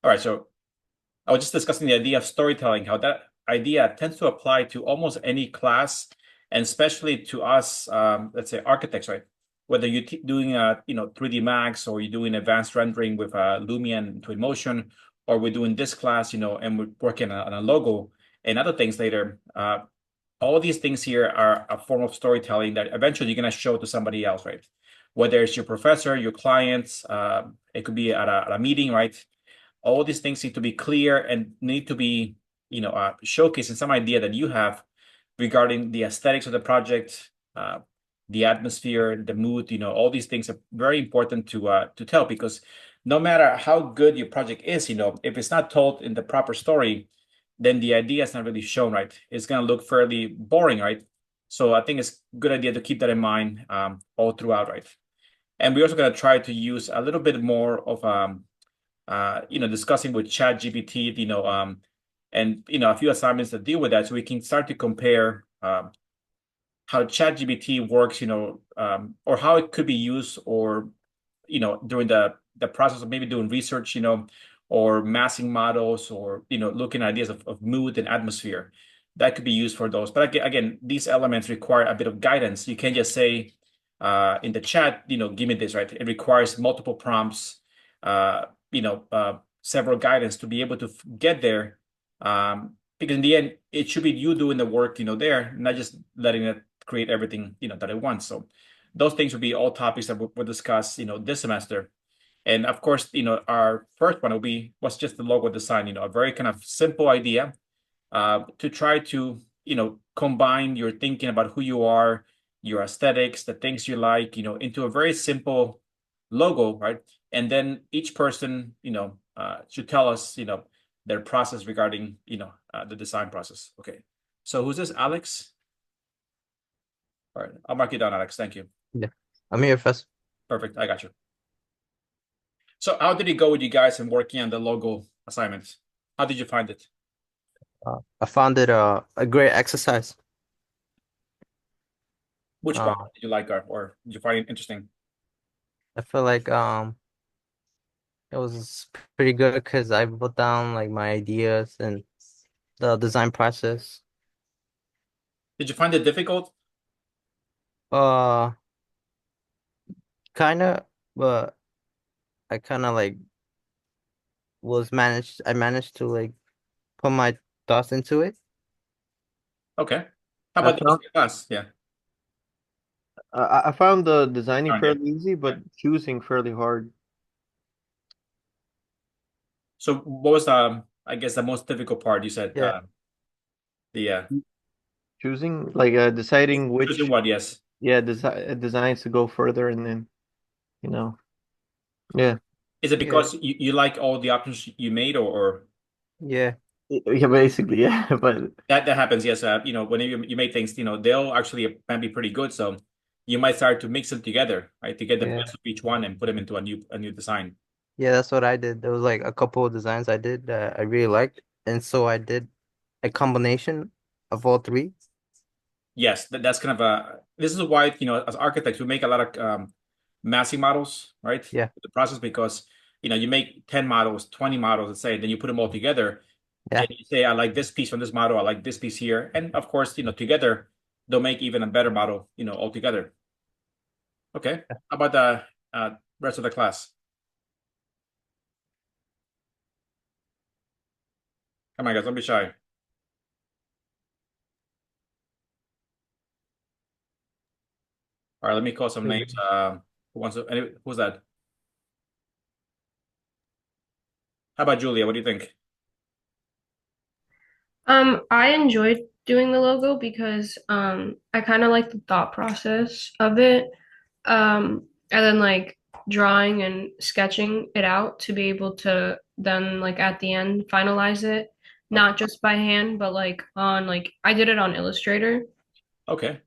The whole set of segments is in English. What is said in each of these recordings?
All right, so I was just discussing the idea of storytelling, how that idea tends to apply to almost any class, and especially to us, let's say architects, right? Whether you're doing 3D Max, or you're doing advanced rendering with Lumion and Twinmotion, or we're doing this class, and we're working on a logo and other things later. All these things here are a form of storytelling that eventually you're going to show to somebody else, right? Whether it's your professor, your clients, it could be at a meeting, right? All these things need to be clear and need to be, showcasing some idea that you have regarding the aesthetics of the project, the atmosphere, the mood. All these things are very important to tell, because no matter how good your project is, if it's not told in the proper story, then the idea is not really shown, right? It's going to look fairly boring, right? So I think it's a good idea to keep that in mind all throughout, right? And we're also going to try to use a little bit more of discussing with ChatGPT, and a few assignments that deal with that, so we can start to compare how ChatGPT works, or how it could be used, or during the process of maybe doing research, or massing models, or looking at ideas of mood and atmosphere. That could be used for those. But again, these elements require a bit of guidance. You can't just say in the chat, give me this, right? It requires multiple prompts, several guidance to be able to get there. Because in the end, it should be you doing the work, there, not just letting it create everything, that it wants. So those things will be all topics that we'll discuss, this semester. And of course, our first one was just the logo design, a very kind of simple idea to try to, combine your thinking about who you are, your aesthetics, the things you like, into a very simple logo, right? And then each person, should tell us, their process regarding, the design process. Okay. So who's this, Alex? All right, I'll mark it down, Alex. Thank you. Yeah, I'm here first. Perfect. I got you. So how did it go with you guys in working on the logo assignments? How did you find it? I found it a great exercise. Which part Uh, did you like, or did you find it interesting? I feel like it was pretty good because I wrote down like my ideas and the design process. Did you find it difficult? Uh, kind of, but I kind of like was managed. I managed to like put my thoughts into it. Okay. How I about the rest found of the class? Yeah. I found the designing Yeah. fairly easy, but choosing fairly hard. So what was I guess the most difficult part you said? Yeah, The Choosing like deciding choosing which what? Yes. designs to go further, and then you know yeah Is it yeah, because you like all the options you made, or yeah, yeah basically yeah but that happens? Yes. When you make things, they'll actually can be pretty good. So you might start to mix them together, right, to get the yeah, best of each one and put them into a new design. yeah. That's what I did. There was like a couple of designs I did that I really liked, and so I did a combination of all three. Yes, that's kind of this is why, as architects, we make a lot of massing models, right? Yeah, The process, because, you make 10 models, 20 models, let's say, then you put them all together yeah. and you say, I like this piece from this model, I like this piece here. And of course, together they'll make even a better model, altogether. Okay. How about the rest of the class? Come on, guys, don't be shy. All right, let me call some names. Who's that? How about Julia? What do you think? I enjoyed doing the logo because I kind of like the thought process of it. And then like drawing and sketching it out to be able to then like at the end finalize it, Okay. not just by hand, but like on like I did it on Illustrator. Okay.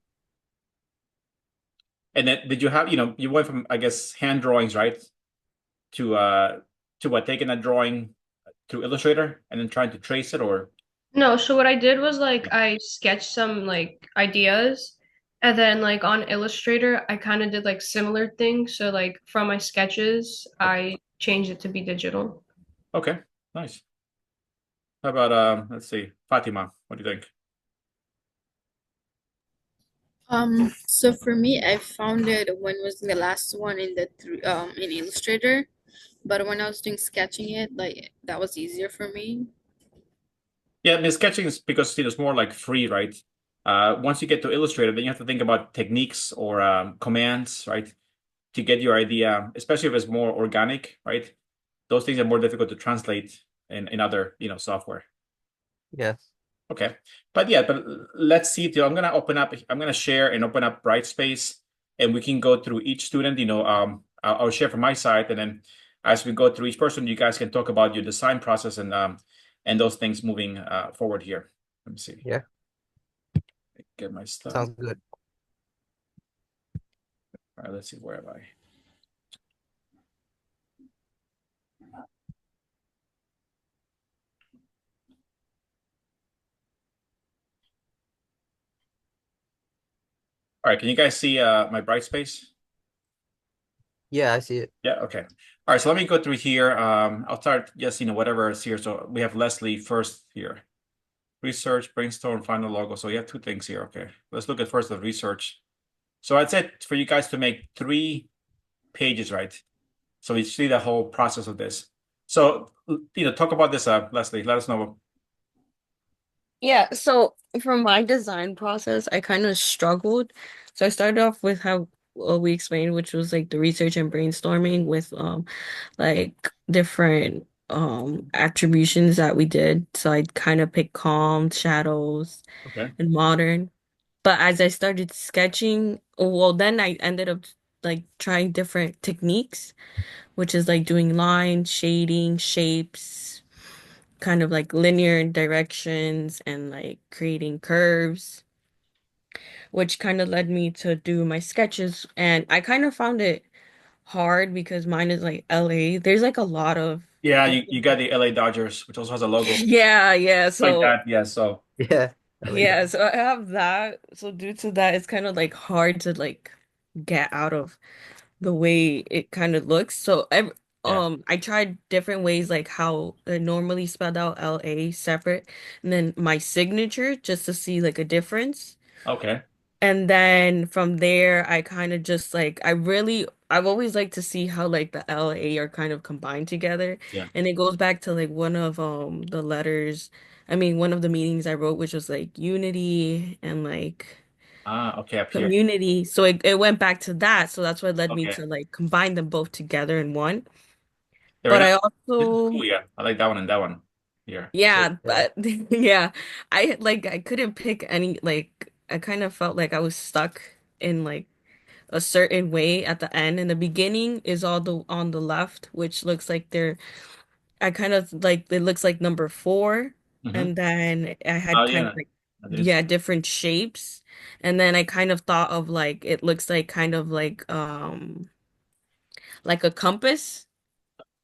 And then did you have, you went from, I guess, hand drawings, right? To what, taking that drawing through Illustrator and then trying to trace it, or No, so what I did was like I sketched some like ideas and then like on Illustrator I kind of did like similar things. So like from my sketches okay. I changed it to be digital. Okay. Nice. How about let's see, Fatima, what do you think? So for me, I found it when was the last one in the in Illustrator, but when I was doing sketching it, like that was easier for me. Yeah, I mean, sketching is because it's more like free, right? Once you get to Illustrator, then you have to think about techniques or commands, right? To get your idea, especially if it's more organic, right? Those things are more difficult to translate in other, software. Yes. Okay. But let's see. I'm gonna share and open up Brightspace, and we can go through each student, I'll share from my side, and then as we go through each person, you guys can talk about your design process and those things moving forward here. Let me see. Yeah. Get my stuff. Sounds good. All right, let's see, where am I? All right, can you guys see my Brightspace? Yeah, I see it. Yeah, okay. All right, so let me go through here. I'll start just, whatever is here. So we have Leslie first here. Research, brainstorm, final logo. So you have two things here. Okay, let's look at first the research. So I'd said for you guys to make 3 pages, right? So we see the whole process of this. So, talk about this, Leslie. Let us know. Yeah, so for my design process, I kind of struggled. So I started off with how we explained, which was like the research and brainstorming with like different attributions that we did. So I kind of picked calm, shadows, Okay. and modern. But as I started sketching, well, then I ended up like trying different techniques, which is like doing lines, shading, shapes, kind of like linear directions and like creating curves, which kind of led me to do my sketches. And I kind of found it hard because mine is like LA. There's like a lot of Yeah, you got the LA Dodgers, which also has a logo yeah, yeah. like So that. Yeah, so Yeah. I like yeah, that. so I have that. So due to that, it's kind of like hard to like get out of the way it kind of looks. So yeah. I tried different ways like how it normally spelled out LA separate and then my signature just to see like a difference. Okay. And then from there I kind of just like I've always liked to see how like the LA are kind of combined together. Yeah. And it goes back to like one of the letters, I mean one of the meanings I wrote which was like unity and like Okay, up here. community. So it went back to that. So that's what led me Okay. to like combine them both together in one. Very But nice. I This is also, cool. Yeah, I like that one and that one here. yeah, Yeah. but yeah, I couldn't pick any, like, I kind of felt like I was stuck in like a certain way at the end. And the beginning is all the on the left, which looks like I kind of like, it looks like number four. Mm-hmm. And then I Oh had kind of yeah, like, that is. yeah, different shapes. And then I kind of thought of like, it looks like kind of like a compass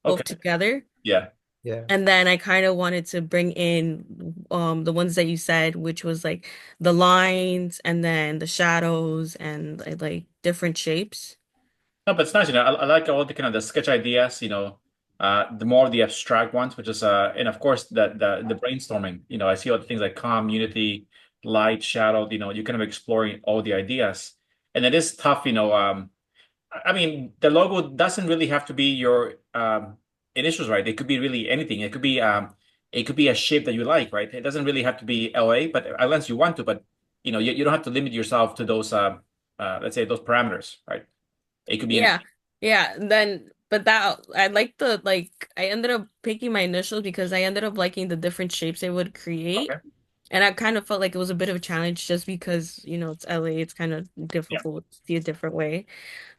both Okay. together. Yeah. Yeah. And then I kind of wanted to bring in the ones that you said, which was like the lines and then the shadows and like different shapes. No, but it's nice. I like all the kind of the sketch ideas. The more the abstract ones, which is and of course the brainstorming. I see all the things like calm, unity, light, shadow. You're kind of exploring all the ideas, and it is tough. I mean, the logo doesn't really have to be your initials, right? It could be really anything. It could be a shape that you like, right? It doesn't really have to be LA, but unless you want to, but you don't have to limit yourself to those let's say those parameters, right? It could be Yeah. anything. Yeah. And then, but that I like the like I ended up picking my initials because I ended up liking the different shapes they would create. Okay. And I kind of felt like it was a bit of a challenge just because, it's LA, it's kind of Yeah. difficult to see a different way.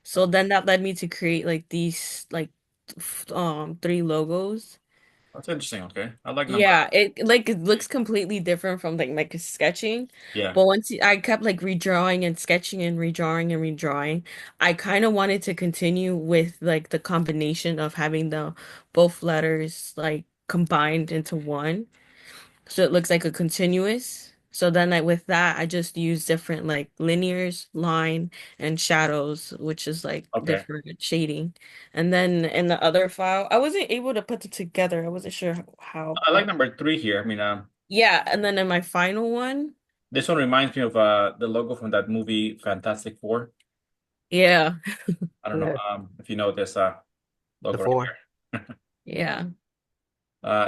So then that led me to create like these like 3 logos. That's interesting. Okay. I like number. Yeah, it looks completely different from like sketching. Yeah. But I kept like redrawing and sketching and redrawing and redrawing. I kind of wanted to continue with like the combination of having the both letters like combined into one. So it looks like a continuous. So then with that, I just use different like linears, line, and shadows, which is like Okay. different shading. And then in the other file, I wasn't able to put it together. I wasn't sure how, I like but number 3 here. I mean, yeah. And then in my final one, this one reminds me of the logo from that movie Fantastic Four. yeah, I don't know Yeah, if you know this the logo right four. here. yeah,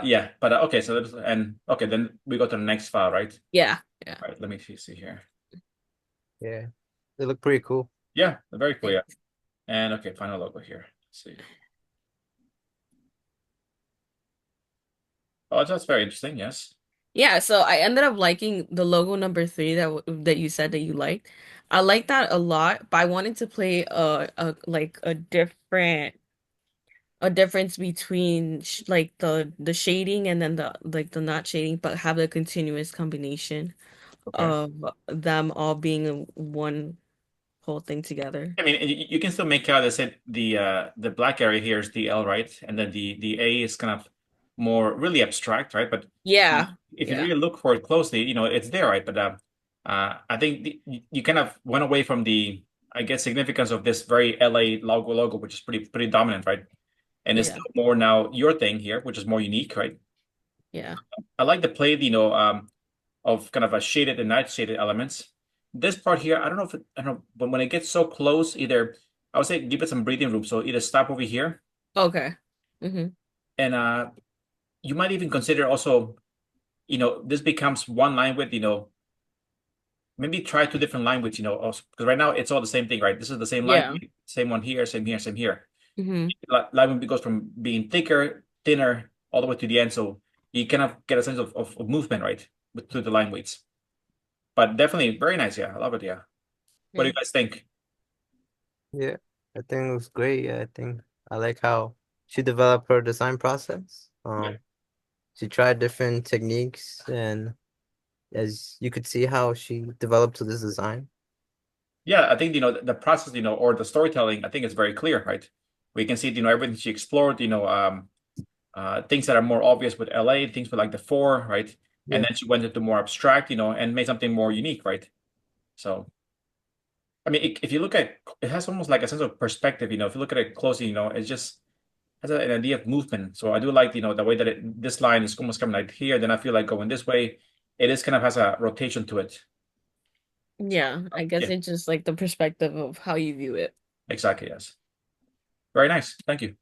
Yeah, but okay, so okay, then we go to the next file, right? yeah, yeah. All right, let me see here. Yeah, they look pretty cool. Yeah, very cool. Yeah, Thanks. and okay, final logo here. Let's see. Oh, that's very interesting. Yes. Yeah, so I ended up liking the logo number three that you said that you liked. I like that a lot, but I wanted to play a like a difference between sh like the shading and then the like the not shading, but have a continuous combination Okay. of them all being in one whole thing together. I mean, you can still make out. I said the black area here is the L, right? And then the A is kind of more really abstract, right? But Yeah, if you yeah, really look for it closely, it's there, right? But I think you kind of went away from the, I guess, significance of this very LA logo, which is pretty dominant, right? And it's yeah, still more now your thing here, which is more unique, right? yeah. I like the play, of kind of a shaded and not shaded elements. This part here, I don't know I don't know, but when it gets so close, either I would say give it some breathing room. So either stop over here, Okay. Mm-hmm. and you might even consider also, this becomes one line width, maybe try two different line widths, also because right now it's all the same thing, right? This is the same line, Yeah. same one here, same here, same here. Mm-hmm. Line width goes from being thicker, thinner, all the way to the end. So you kind of get a sense of movement, right? Through the line widths. But definitely very nice. Yeah, I love it. Yeah. What do you guys think? Yeah, I think it was great. Yeah, I think I like how she developed her design process. Yeah. She tried different techniques, and as you could see how she developed to this design. Yeah, I think the process, or the storytelling, I think is very clear, right? We can see, everything she explored, things that are more obvious with LA, things with like the four, right? And Yeah, then she went into more abstract, and made something more unique, right? So, I mean, if you look at it, has almost like a sense of perspective, if you look at it closely, it just has an idea of movement. So I do like, the way that this line is almost coming like here, then I feel like going this way. It is kind of has a rotation to it. Yeah, I guess Yeah, it's just like the perspective of how you view it. exactly. Yes. Very nice. Thank you.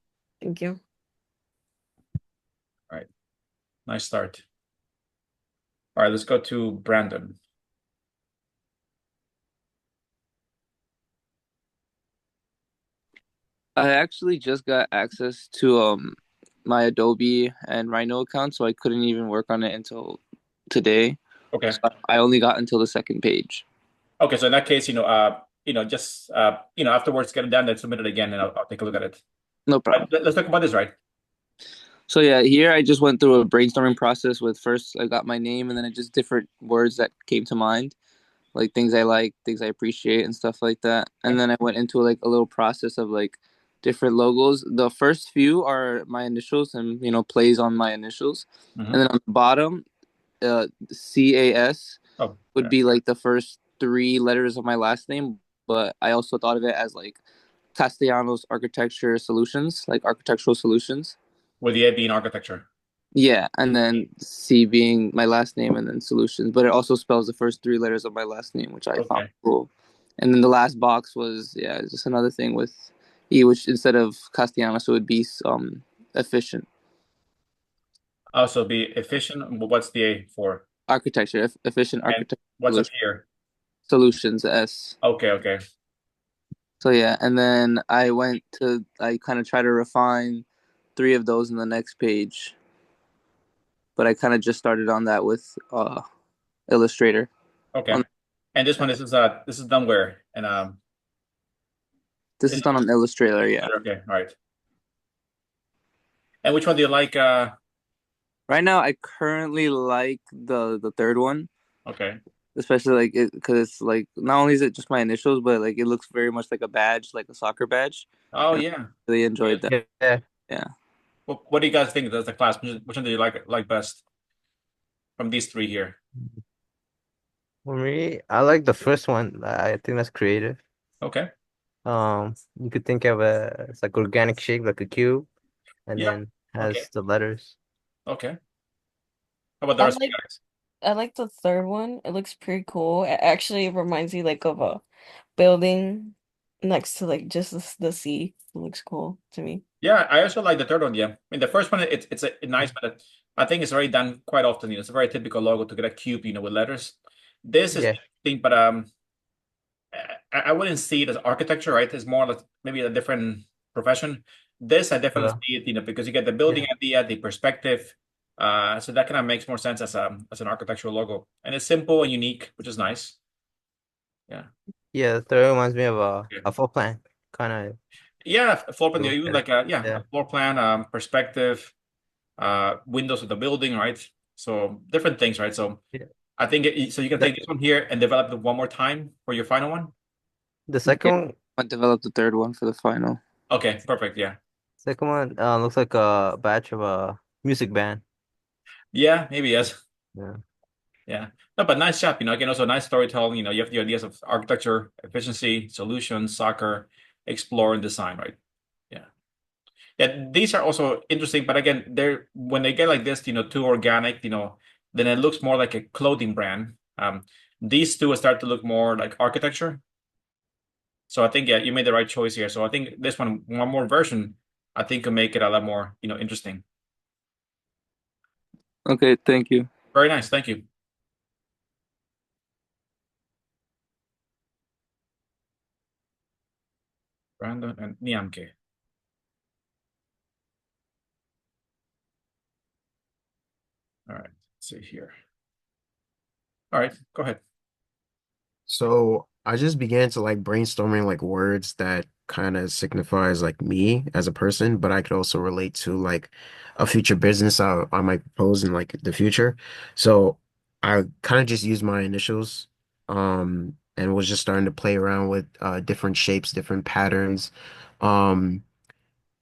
Thank you. All right. Nice start. All right, let's go to Brandon. I actually just got access to my Adobe and Rhino account, so I couldn't even work on it until today. Okay. So I only got until the second page. Okay, so in that case, just afterwards get it done, then submit it again, and I'll take a look at it. No But problem. let's talk about this, right? So yeah, here I just went through a brainstorming process with first I got my name and then just different words that came to mind, like things I like, things I appreciate and stuff like that. And Okay. then I went into like a little process of like different logos. The first few are my initials and plays on my initials. Mm-hmm. And then on the bottom, CAS Oh, would yeah. be like the first three letters of my last name, but I also thought of it as like Castellanos Architecture Solutions, like architectural solutions. With the A being architecture. Yeah, and then C being my last name and then solutions, but it also spells the first three letters of my last name, which I found Okay. cool. And then the last box was just another thing with E, which instead of Castellanos it would be efficient Also be efficient. What's the A for? architecture, efficient And architecture what's up here? solutions S. Okay, okay. So yeah, and then I kind of try to refine three of those in the next page, but I kind of just started on that with Illustrator. Okay. On And this is done where? And This is done on Illustrator, yeah. okay, all right. And which one do you like? Right now, I currently like the third one, Okay. especially like it because it's like not only is it just my initials, but like it looks very much like a badge, like a soccer badge. Oh And yeah. I really enjoyed that. yeah. Yeah. What do you guys think? That's the class. Which one do you like best from these three here? For me, I like the first one. I think that's creative. Okay. You could think of it's like organic shape, like a cube, and Yeah. then Okay. has the letters. Okay. How about the I rest of like you guys? I like the third one. It looks pretty cool. It actually reminds me like of a building next to like just the sea. It looks cool to me. Yeah, I also like the third one. Yeah, I mean the first one it's a nice, but I think it's already done quite often. It's a very typical logo to get a cube, with letters. This is Yeah. interesting, but I wouldn't see it as architecture, right? It's more like maybe a different profession. This I definitely Uh, see it, because you get the building yeah. idea, the perspective. So that kind of makes more sense as an architectural logo, and it's simple and unique, which is nice. Yeah. Yeah, the third reminds me of Yeah. a full plan. Kind of Yeah, floor plan, look even at it. like a Yeah. floor plan, perspective, windows of the building, right? So different things, right? So Yeah. I think so you can take The this one here and develop it one more time for your final one. the Yeah, second one I developed the third one for the final. Okay, perfect. Yeah. second one looks like a batch of a music band. Yeah, maybe yes. Yeah. Yeah. No, but nice job. Again, also nice storytelling. You have the ideas of architecture, efficiency, solutions, soccer, explore, and design, right? Yeah. Yeah, these are also interesting, but again, they're when they get like this, too organic, then it looks more like a clothing brand. These two start to look more like architecture. So I think, yeah, you made the right choice here. So I think this one more version, I think could make it a lot more, interesting. Okay, thank you. Very nice. Thank you. Brandon and Niamke. All right. Let's see here. All right. Go ahead. So I just began to like brainstorming like words that kind of signifies like me as a person, but I could also relate to like a future business I might propose in like the future. So I kind of just used my initials, and was just starting to play around with different shapes, different patterns. Um,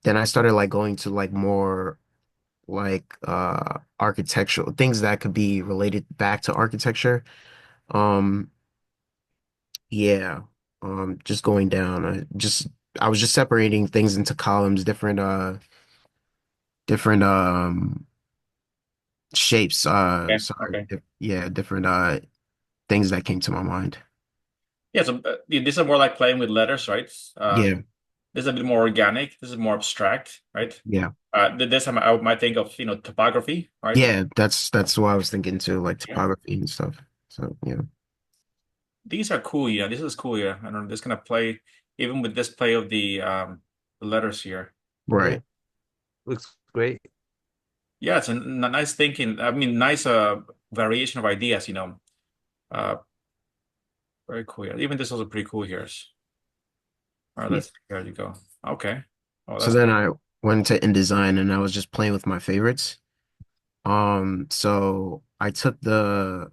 then I started like going to like more like architectural things that could be related back to architecture. Um, Yeah. Just going down. I was just separating things into columns, different shapes. Okay. Sorry. Okay. Yeah, different things that came to my mind. Yeah. So this is more like playing with letters, right? Yeah, This is a bit more organic. This is more abstract, right? yeah. This I might think of, topography, right? Yeah, that's what I was thinking too, like Yeah. topography and stuff. So yeah. These are cool. Yeah. This is cool. Yeah. I don't know. This kind of play, even with this play of the letters here. Yeah. Right. Looks great. Yeah. It's a nice thinking. I mean, nice variation of ideas, Uh, very cool. Yeah. Even this is also pretty cool here. All right. Yeah. There you go. Okay. Oh, So that's then I went to InDesign and I was just playing with my favorites. So I took the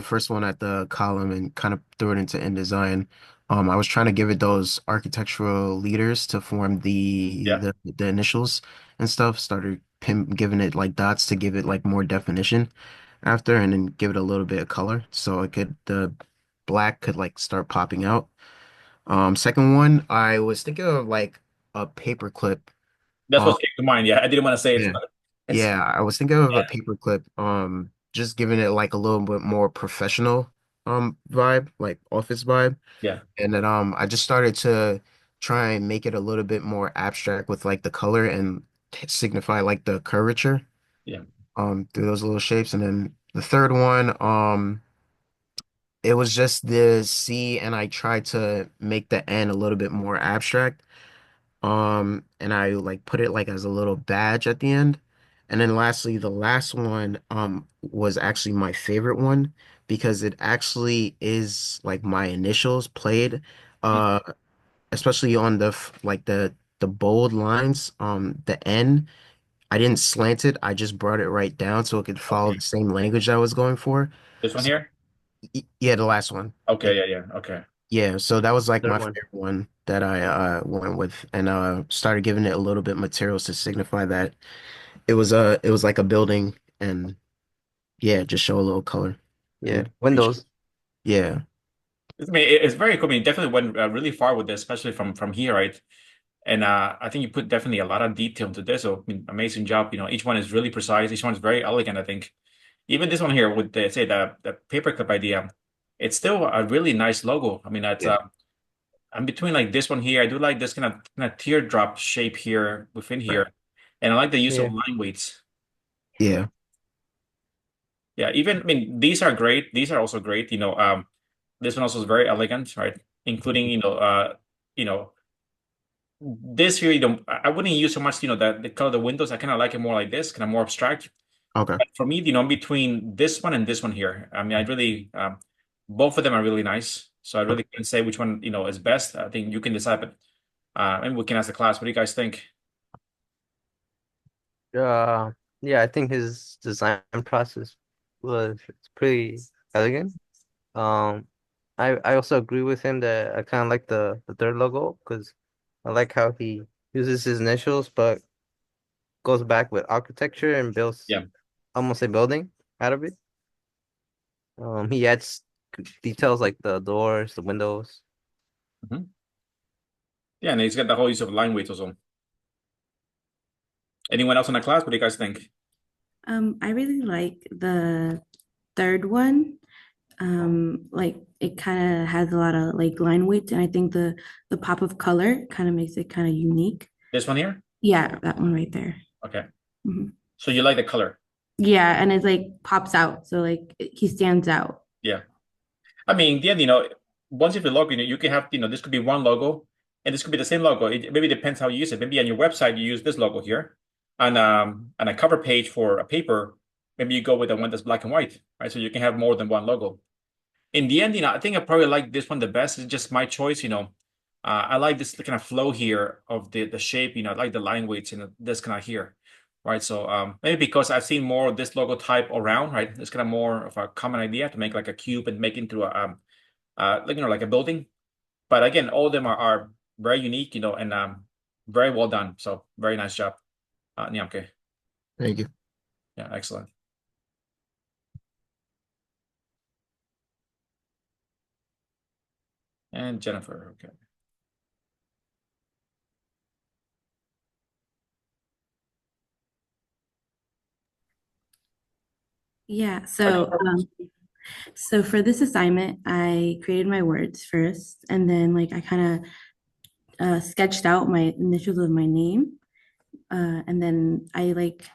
first one at the column and kind of threw it into InDesign. I was trying to give it those architectural leaders to form yeah. the initials and stuff. Started giving it like dots to give it like more definition after, and then give it a little bit of color so it could the black could like start popping out. Second one, I was thinking of like a paper clip. That's Um, what came to mind. Yeah. I didn't want to say it, yeah. but it's Yeah, I was thinking of yeah. a paperclip, just giving it like a little bit more professional vibe, like office vibe. Yeah. And then I just started to try and make it a little bit more abstract with like the color and signify like the curvature Yeah. through those little shapes. And then the third one, it was just the C and I tried to make the N a little bit more abstract. And I like put it like as a little badge at the end. And then lastly, the last one was actually my favorite one because it actually is like my initials played Mm. uh especially on like the bold lines, the N, I didn't slant it. I just brought it right down so it could follow Okay. the same language I was going for. This one So here? yeah, the last one. Yeah. Okay. Yeah. Yeah. Okay. Yeah, so that was like Third my one. favorite one that I went with and started giving it a little bit materials to signify that it was like a building and yeah, just show a little color. Yeah. And Appreciate Windows. Yeah. I mean, it's very cool. I mean, definitely went really far with this, especially from here, right? And I think you put definitely a lot of detail into this. So, I mean, amazing job. You know, each one is really precise. Each one is very elegant, I think. Even this one here with the say the paperclip idea, it's still a really nice logo. I mean, that's Yeah. I'm between like this one here. I do like this kind of teardrop shape here within here, and I like the use of Yeah. line weights. Yeah. Yeah, even I mean these are great. These are also great. This one also is very elegant, right? Including you know, this here. I wouldn't use so much. The color of the windows. I kind of like it more like this, kind of more abstract. Okay. But for me, I'm between this one and this one here. I mean, I really both of them are really nice. So I really can't say which one is best. I think you can decide, but maybe we can ask the class. What do you guys think? Uh, yeah, I think his design process was pretty elegant. Um, I also agree with him that I kind of like the third logo because I like how he uses his initials but goes back with architecture and builds Yeah. almost a building out of it. He adds details like the doors, the windows. Mhm. Yeah, and he's got the whole use of line weights also. Anyone else in the class? What do you guys think? I really like the third one. Like it kind of has a lot of like line weight, and I think the pop of color kind of makes it kind of unique. This one here? Yeah, that one right there. Okay. Mhm. So you like the color? Yeah, and it like pops out, so like he stands out. Yeah. I mean, the end, once you have the logo, you can have, this could be one logo and this could be the same logo. It maybe depends how you use it. Maybe on your website, you use this logo here. On a cover page for a paper, maybe you go with the one that's black and white, right? So you can have more than one logo. In the end, I think I probably like this one the best. It's just my choice, I like this kind of flow here of the shape, I like the line weights, this kind of here, right? So maybe because I've seen more of this logo type around, right? It's kind of more of a common idea to make like a cube and make into a like a building. But again, all of them are very unique, and very well done. So very nice job, Nyamke. Thank you. Yeah, excellent. And Jennifer, okay. Yeah, so for this assignment, I created my words first, and then like I kind of sketched out my initials of my name, and then I like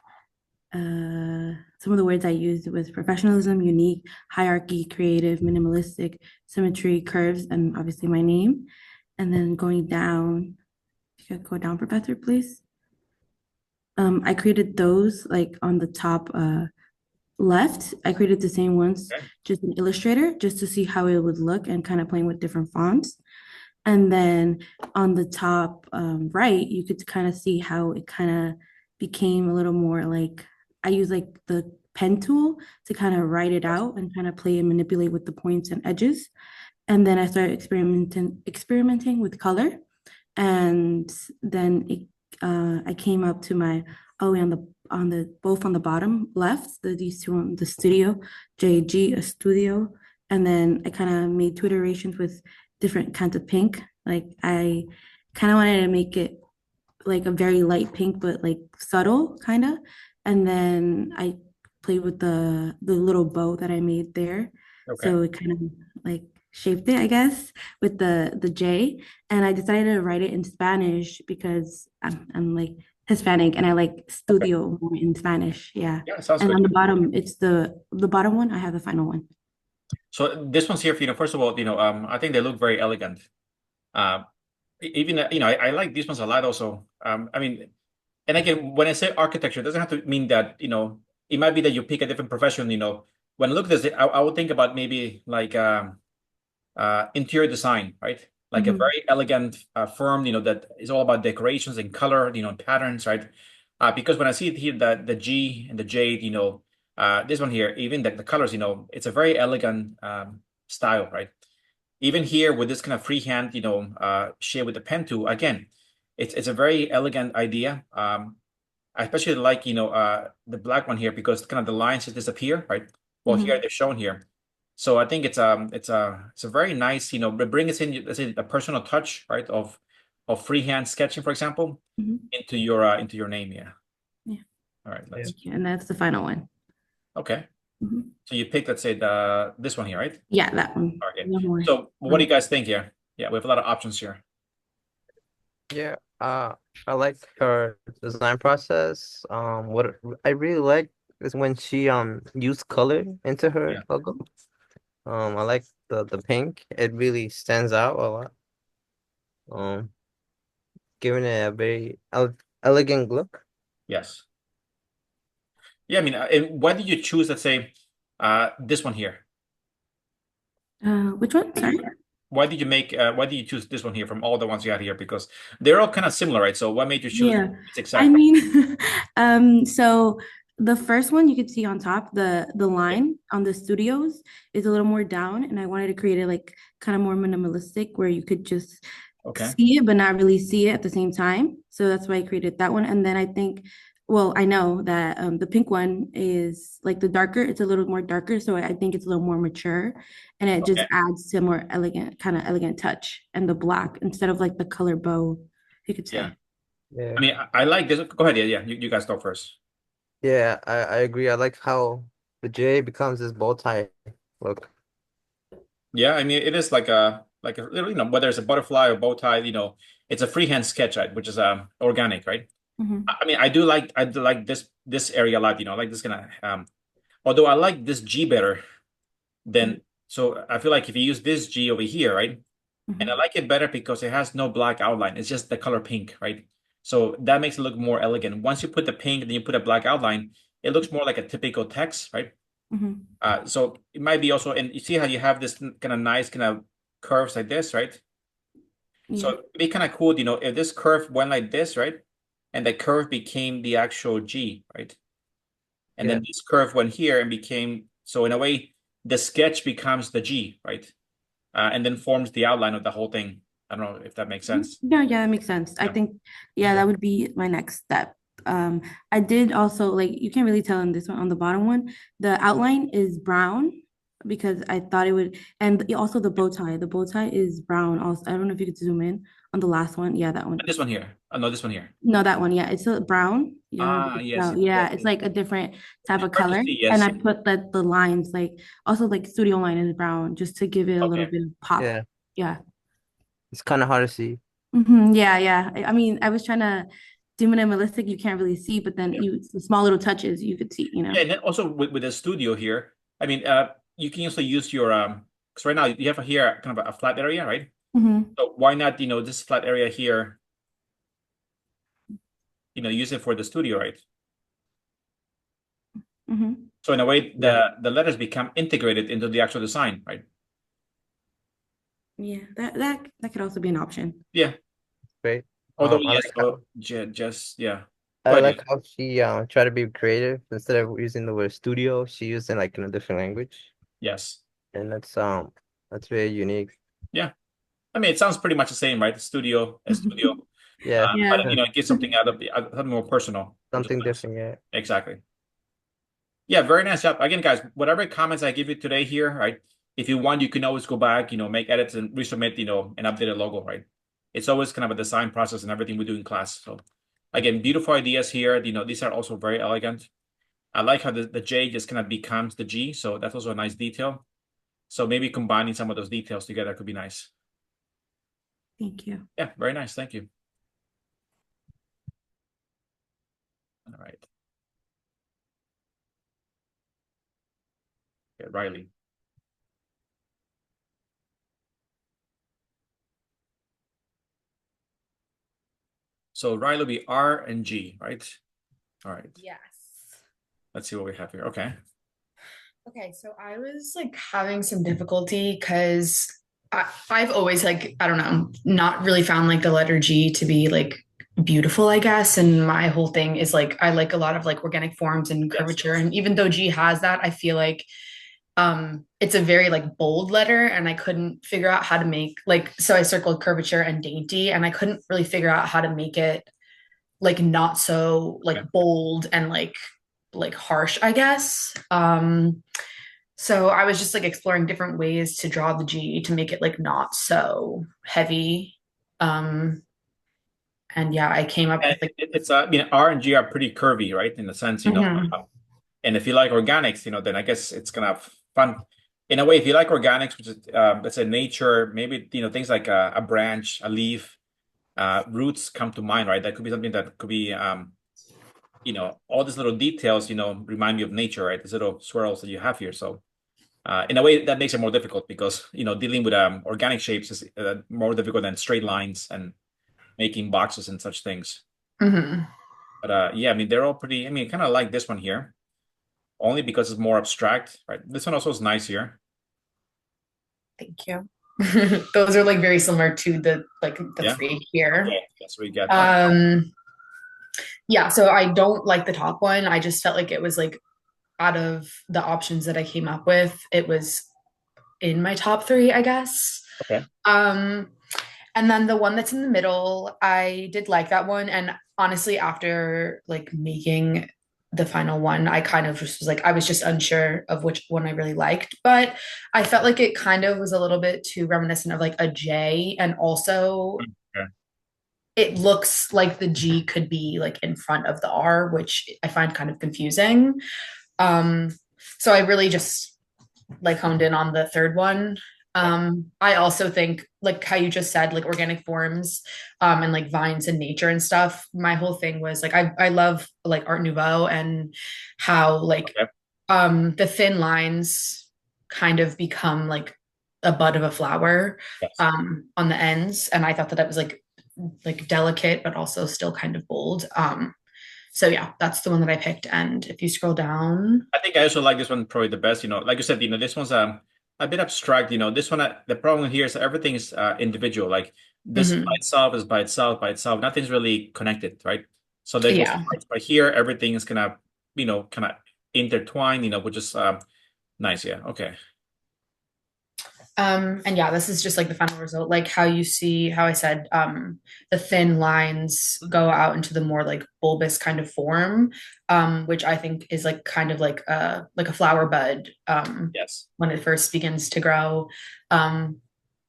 some of the words I used was professionalism, unique, hierarchy, creative, minimalistic, symmetry, curves, and obviously my name. And then going down, if you could go down, Professor, please. I created those like on the top left. I created the same ones, Okay. just in Illustrator, just to see how it would look and kind of playing with different fonts. And then on the top right, you could kind of see how it kind of became a little more like I use like the pen tool to kind of write it out and kind of play and manipulate with the points and edges. And then I started experimenting with color. And then I came up to my on the both on the bottom left, these two on the studio, JG, a studio. And then I kind of made two iterations with different kinds of pink. Like I kind of wanted to make it like a very light pink, but like subtle kind of. And then I played with the little bow that I made there. Okay. So it kind of like shaped it, I guess, with the J. And I decided to write it in Spanish because I'm like Hispanic and I like Okay. studio more in Spanish. Yeah. Yeah, sounds And good. on the bottom, it's the bottom one, I have the final one. So this one's here for first of all, I think they look very elegant. Uh, Even I like these ones a lot also. I mean, and again, when I say architecture, it doesn't have to mean that, it might be that you pick a different profession, When I look at this, I would think about maybe like interior design, right? Like a Mhm. very elegant firm, that is all about decorations and color, and patterns, right? Because when I see it here, the G and the J, this one here, even the colors, it's a very elegant style, right? Even here with this kind of freehand, shade with the pen tool, again, it's a very elegant idea. I especially like, the black one here because kind of the lines just disappear, right? Well, here Mhm. they're shown here. So I think it's a very nice, it brings in, let's say, a personal touch, right, of freehand sketching, for example, Mhm. into your name. Yeah. Yeah. All right. Yeah. Thank you. And that's the final one. Okay. Mhm. So you picked, let's say, this one here, right? Yeah, that one. Okay. No more. So what do you guys think here? Yeah, we have a lot of options here. Yeah, I like her design process. What I really like is when she used color into her Yeah. logo. I like the pink. It really stands out a lot. Um, Giving it a very elegant look. Yes. Yeah, I mean, and why did you choose, let's say, this one here? Which one? Sorry. Why did you choose this one here from all the ones you had here? Because they're all kind of similar, right? So what made you choose Yeah. its I exact? mean, so the first one you could see on top, the line on the studios is a little more down, and I wanted to create it like kind of more minimalistic where you could just Okay. see it but not really see it at the same time. So that's why I created that one. And then I think, well, I know that the pink one is like the darker, it's a little more darker, so I think it's a little more mature, and it just Okay. adds to a more elegant, kind of elegant touch. And the black instead of like the color bow, you could Yeah. say. Yeah, I mean, I like this. Go ahead. Yeah, yeah. You guys go first. yeah, I agree. I like how the J becomes this bow tie look. Yeah, I mean, it is like a little, whether it's a butterfly or bow tie, it's a freehand sketch, right? Which is organic, right? Mhm. I mean, I do like this area a lot, I like this kind of although I like this G better than so I feel like if you use this G over here, right? And I Mhm. like it better because it has no black outline. It's just the color pink, right? So that makes it look more elegant. Once you put the pink and then you put a black outline, it looks more like a typical text, right? Mhm. So it might be also, and you see how you have this kind of nice kind of curves like this, right? So Yeah. it'd be kind of cool, if this curve went like this, right? And the curve became the actual G, right? And Yeah, then this curve went here and became, so in a way, the sketch becomes the G, right? And then forms the outline of the whole thing. I don't know if that makes sense. Yeah, yeah, that makes sense. I Yeah. think, yeah, that would be my next step. I did also like you can't really tell in this one on the bottom one. The outline is brown because I thought it would, and also the bow tie. The bow tie is brown. Also, I don't know if you could zoom in on the last one. Yeah, that one. This one here. Oh, no, this one here. No, that one. Yeah, it's a brown. You know, Ah, yes, yes, yeah, yes. it's like a different type It's of hard to color. see, And yes. I put the lines like also like studio line is brown just to give it a little Okay. bit of pop. yeah. Yeah. It's kind of hard to see. Yeah, yeah. I mean, I was trying to do minimalistic, you can't really see, but then Yeah. you the small little touches you could see, you know. Yeah, and then also with the studio here, I mean, you can also use your because right now you have here kind of a flat area, right? Mm-hmm. So why not, this flat area here, use it for the studio, right? Mm-hmm. So in a way, Yeah, the letters become integrated into the actual design, right? Yeah, that could also be an option. Yeah. great. Although I yes, like how so just yeah. Go I ahead. like how she tried to be creative instead of using the word studio, she used it like in a different language, Yes. and that's very unique. Yeah. I mean, it sounds pretty much the same, right? Studio, a studio. Yeah, But Yeah. it gets something out of something more personal, which is something nice. different. Yeah, Exactly. Yeah, very nice job. Again, guys, whatever comments I give you today here, right? If you want, you can always go back, make edits and resubmit, an updated logo, right? It's always kind of a design process and everything we do in class. So again, beautiful ideas here. These are also very elegant. I like how the J just kind of becomes the G. So that's also a nice detail. So maybe combining some of those details together could be nice. Thank you. Yeah, very nice. Thank you. All right. Okay, Riley. So Riley will be R and G, right? All right. Yes. Let's see what we have here. Okay. Okay, so I was like having some difficulty because I've always like, I don't know, not really found like the letter G to be like beautiful, I guess. And my whole thing is like, I like a lot of like organic forms and Yes. curvature. And even though G has that, I feel like it's a very like bold letter and I couldn't figure out how to make like, so I circled curvature and dainty and I couldn't really figure out how to make it like not so like Okay. bold and like harsh, I guess. So I was just like exploring different ways to draw the G to make it like not so heavy. Um, and yeah, I came up And with like it's R and G are pretty curvy, right? In the sense, Mhm. and if you like organics, then I guess it's gonna have fun. In a way, if you like organics, which is let's say nature, maybe things like a branch, a leaf, roots come to mind, right? That could be something that could be all these little details, remind me of nature, right? These little swirls that you have here. So in a way, that makes it more difficult because dealing with organic shapes is more difficult than straight lines and making boxes and such things. Mhm. But yeah, I mean they're all pretty. I mean, kind of like this one here, only because it's more abstract, right? This one also is nice here. Thank you. Those are like very similar to the Yeah. three here. Yeah, that's what we get. Okay. Um, yeah, so I don't like the top one. I just felt like it was like out of the options that I came up with, it was in my top three, I guess. Okay. Um, and then the one that's in the middle, I did like that one. And honestly, after like making the final one, I kind of just was like, I was just unsure of which one I really liked. But I felt like it kind of was a little bit too reminiscent of like a J. And also, Okay. it looks like the G could be like in front of the R, which I find kind of confusing. Um, so I really just like honed in on the third one. I also think like how you just said, like organic forms, and like vines and nature and stuff. My whole thing was like I love like Art Nouveau and how like Okay. the thin lines kind of become like a bud of a flower Yes. on the ends. And I thought that that was like delicate but also still kind of bold. So yeah, that's the one that I picked. And if you scroll down, I think I also like this one probably the best. Like you said, this one's a bit abstract. This one, the problem here is that everything is individual. Like this by mhm, itself is by itself, by itself. Nothing's really connected, right? So there's those yeah. parts, but here everything is kind of intertwined. Which is nice. Yeah. Okay. And yeah, this is just like the final result, like how you see how I said the thin lines go out into the more like bulbous kind of form, which I think is like kind of like a flower bud Yes. when it first begins to grow. Um,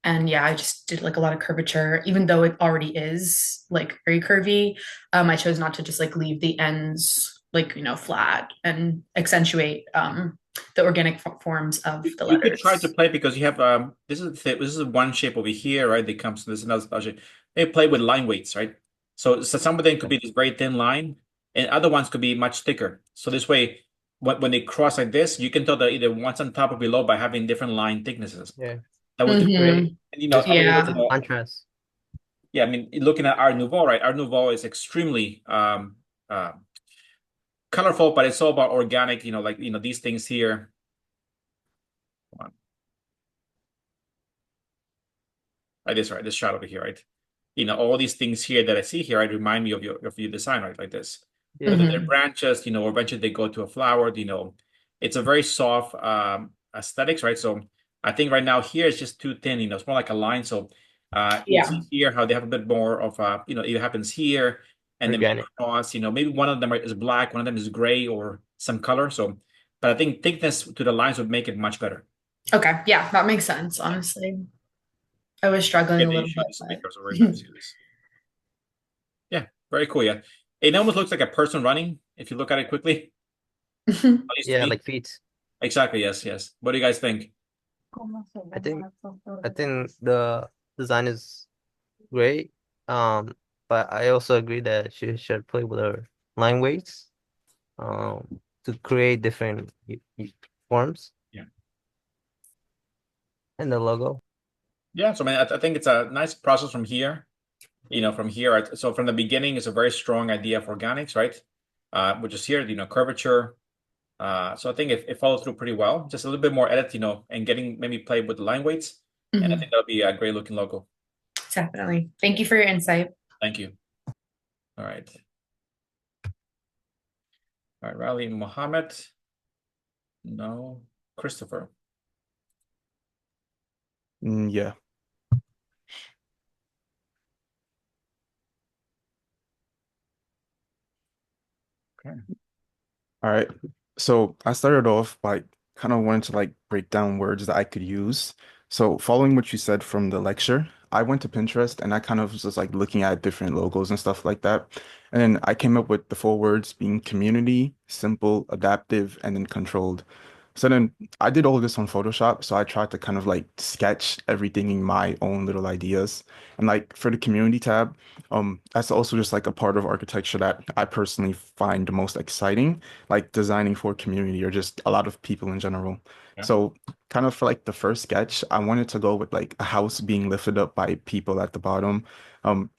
and yeah, I just did like a lot of curvature, even though it already is like very curvy. I chose not to just like leave the ends like flat and accentuate the organic forms of the You could try to letters. play because you have this is one shape over here, right? That comes to this another shape. They play with line weights, right? So some of them could be this very thin line, and other ones could be much thicker. So this way, when they cross like this, you can tell that either one's on top or below by having different line thicknesses. Yeah. That was to create, Hmm. and Just create Yeah. some contrast. yeah. I mean, looking at Art Nouveau, right? Art Nouveau is extremely uh, colorful, but it's all about organic. Like these things here. Like this, right? This shot over here, right? All these things here that I see here, right, remind me of your design, right? Like this. Yeah. Whether they're Hmm. branches, or eventually they go to a flower, it's a very soft aesthetics, right? So I think right now here it's just too thin, it's more like a line. So you Yeah. see here how they have a bit more of it happens here and then Organic. across, maybe one of them is black, one of them is gray or some color. So, but I think thickness to the lines would make it much better. Okay. Yeah, that makes sense, honestly. I was struggling Yeah, a the little bit, issues makers are very but nice. Yes. Yeah, very cool. Yeah. It almost looks like a person running if you look at it quickly. At least to Yeah, me. like feet. Exactly. Yes. Yes. What do you guys think? I think I think the design is great. But I also agree that she should play with her line weights to create different forms Yeah. in the logo. Yeah. So, I mean, I think it's a nice process from here. From here. So, from the beginning, it's a very strong idea of organics, right? Which is here, curvature. So, I think it follows through pretty well. Just a little bit more edit, and getting maybe play with the line weights. And I Mhm. think that'll be a great looking logo. Definitely. Thank you for your insight. Thank you. All right. All right. Riley Mohammed. No. Christopher. Yeah. Okay. All right. So I started off by kind of wanted to like break down words that I could use. So following what you said from the lecture, I went to Pinterest and I kind of was just like looking at different logos and stuff like that. And then I came up with the four words being community, simple, adaptive, and then controlled. So then I did all of this on Photoshop. So I tried to kind of like sketch everything in my own little ideas. And like for the community tab, that's also just like a part of architecture that I personally find the most exciting, like designing for community or just a lot of people in general. Yeah. So kind of for like the first sketch, I wanted to go with like a house being lifted up by people at the bottom. Um,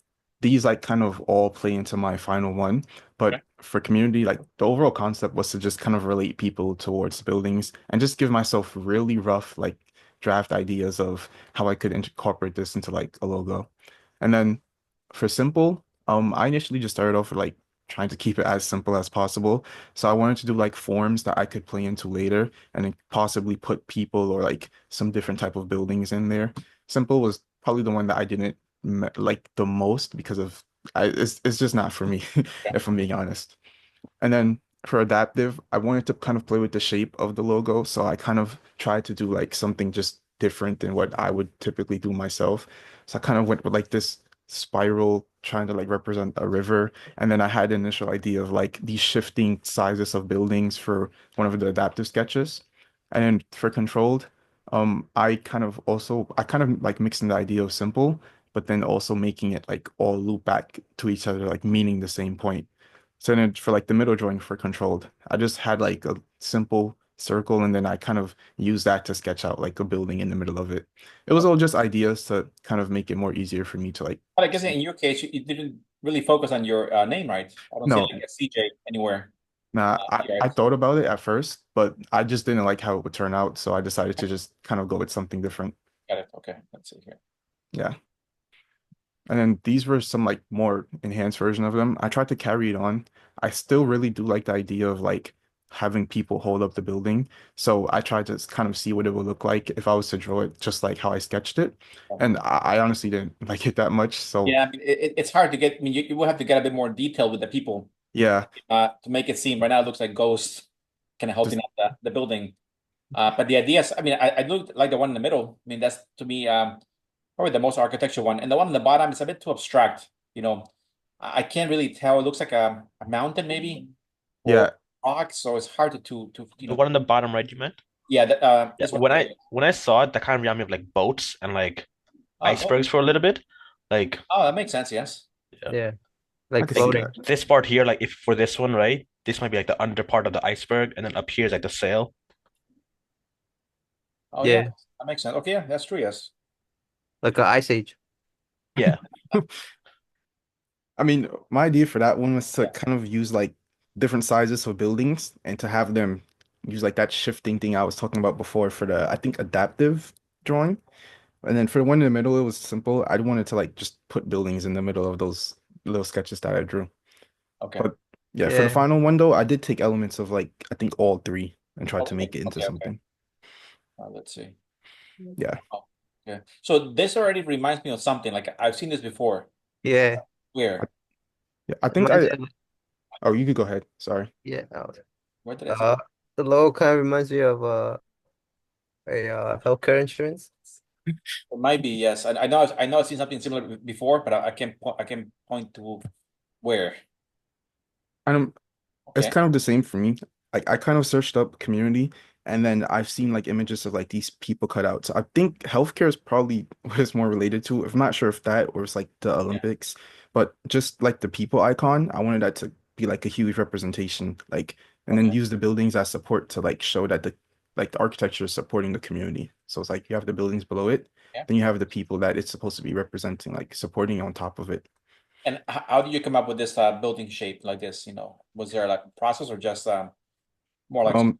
these like kind of all play into my final one. But Okay. for community, like the overall concept was to just kind of relate people towards buildings and just give myself really rough like draft ideas of how I could incorporate this into like a logo. And then for simple, I initially just started off with like trying to keep it as simple as possible. So I wanted to do like forms that I could play into later and then possibly put people or like some different type of buildings in there. Simple was probably the one that I didn't like the most because of it's just not for me, Yeah. if I'm being honest. And then for adaptive, I wanted to kind of play with the shape of the logo. So I kind of tried to do like something just different than what I would typically do myself. So I kind of went with like this spiral trying to like represent a river. And then I had an initial idea of like these shifting sizes of buildings for one of the adaptive sketches. And then for controlled, I kind of like mixing the idea of simple, but then also making it like all loop back to each other, like meaning the same point. So then for like the middle drawing for controlled, I just had like a simple circle and then I kind of used that to sketch out like a building in the middle of it. It was all just ideas to kind of make it more easier for me to like But I guess in your case, you didn't really focus on your name, right? I don't see no, like a CJ anywhere. nah, Here, I right? thought about it at first, but I just didn't like how it would turn out, so I decided to just kind of go with something different. Got it. Okay, let's see here. Yeah. And then these were some like more enhanced version of them. I tried to carry it on. I still really do like the idea of like having people hold up the building. So I tried to kind of see what it would look like if I was to draw it just like how I sketched it. And I honestly didn't like it that much. So Yeah, I mean, it's hard to get. I mean, you will have to get a bit more detail with the people yeah, to make it seem. Right now, it looks like ghosts kind of just helping out the building. But the ideas, I mean, I looked like the one in the middle. I mean, that's to me probably the most architecture one, and the one on the bottom is a bit too abstract. I can't really tell. It looks like a mountain maybe or yeah, rock, so it's hard to The one on the bottom right, you meant? yeah. Yeah. This one. When I saw it, that kind of reminded me of like boats and like Oh, both. icebergs for a little bit. Like, Oh, that makes sense. Yes. yeah. Yeah, I like could see Like floating. that. this part here, like if for this one, right? This might be like the under part of the iceberg, and then up here is like the sail. Oh, yeah. Yeah, That makes sense. Okay, yeah, that's true. Yes. like a ice age. Yeah. I mean, my idea for that one was to Yeah. kind of use like different sizes of buildings and to have them use like that shifting thing I was talking about before for the, I think, adaptive drawing. And then for the one in the middle, it was simple. I wanted to like just put buildings in the middle of those little sketches that I drew. Okay. But yeah, for the Yeah, final one though, I did take elements of like I think all three and tried to Okay. make it into Okay. Okay. something. Let's see. Yeah. Oh, yeah. So this already reminds me of something. Like I've seen this before. yeah. Where? Yeah, I think Reminds I oh you could go ahead. Sorry. yeah. Where did I see Uh, that? the logo kind of reminds me of a healthcare insurance. It might be, yes. I know I've seen something similar before, but I can't point to where. I'm It's Okay. kind of the same for me. Like I kind of searched up community and then I've seen like images of like these people cut out. So I think healthcare is probably what it's more related to. I'm not sure if that or it's like the Yeah. Olympics, but just like the people icon, I wanted that to be like a huge representation. Like and then Okay. use the buildings as support to like show that the architecture is supporting the community. So it's like you have the buildings below it, Yeah. then you have the people that it's supposed to be representing, like supporting on top of it. And how do you come up with this building shape like this? Was there like a process or just more like Um,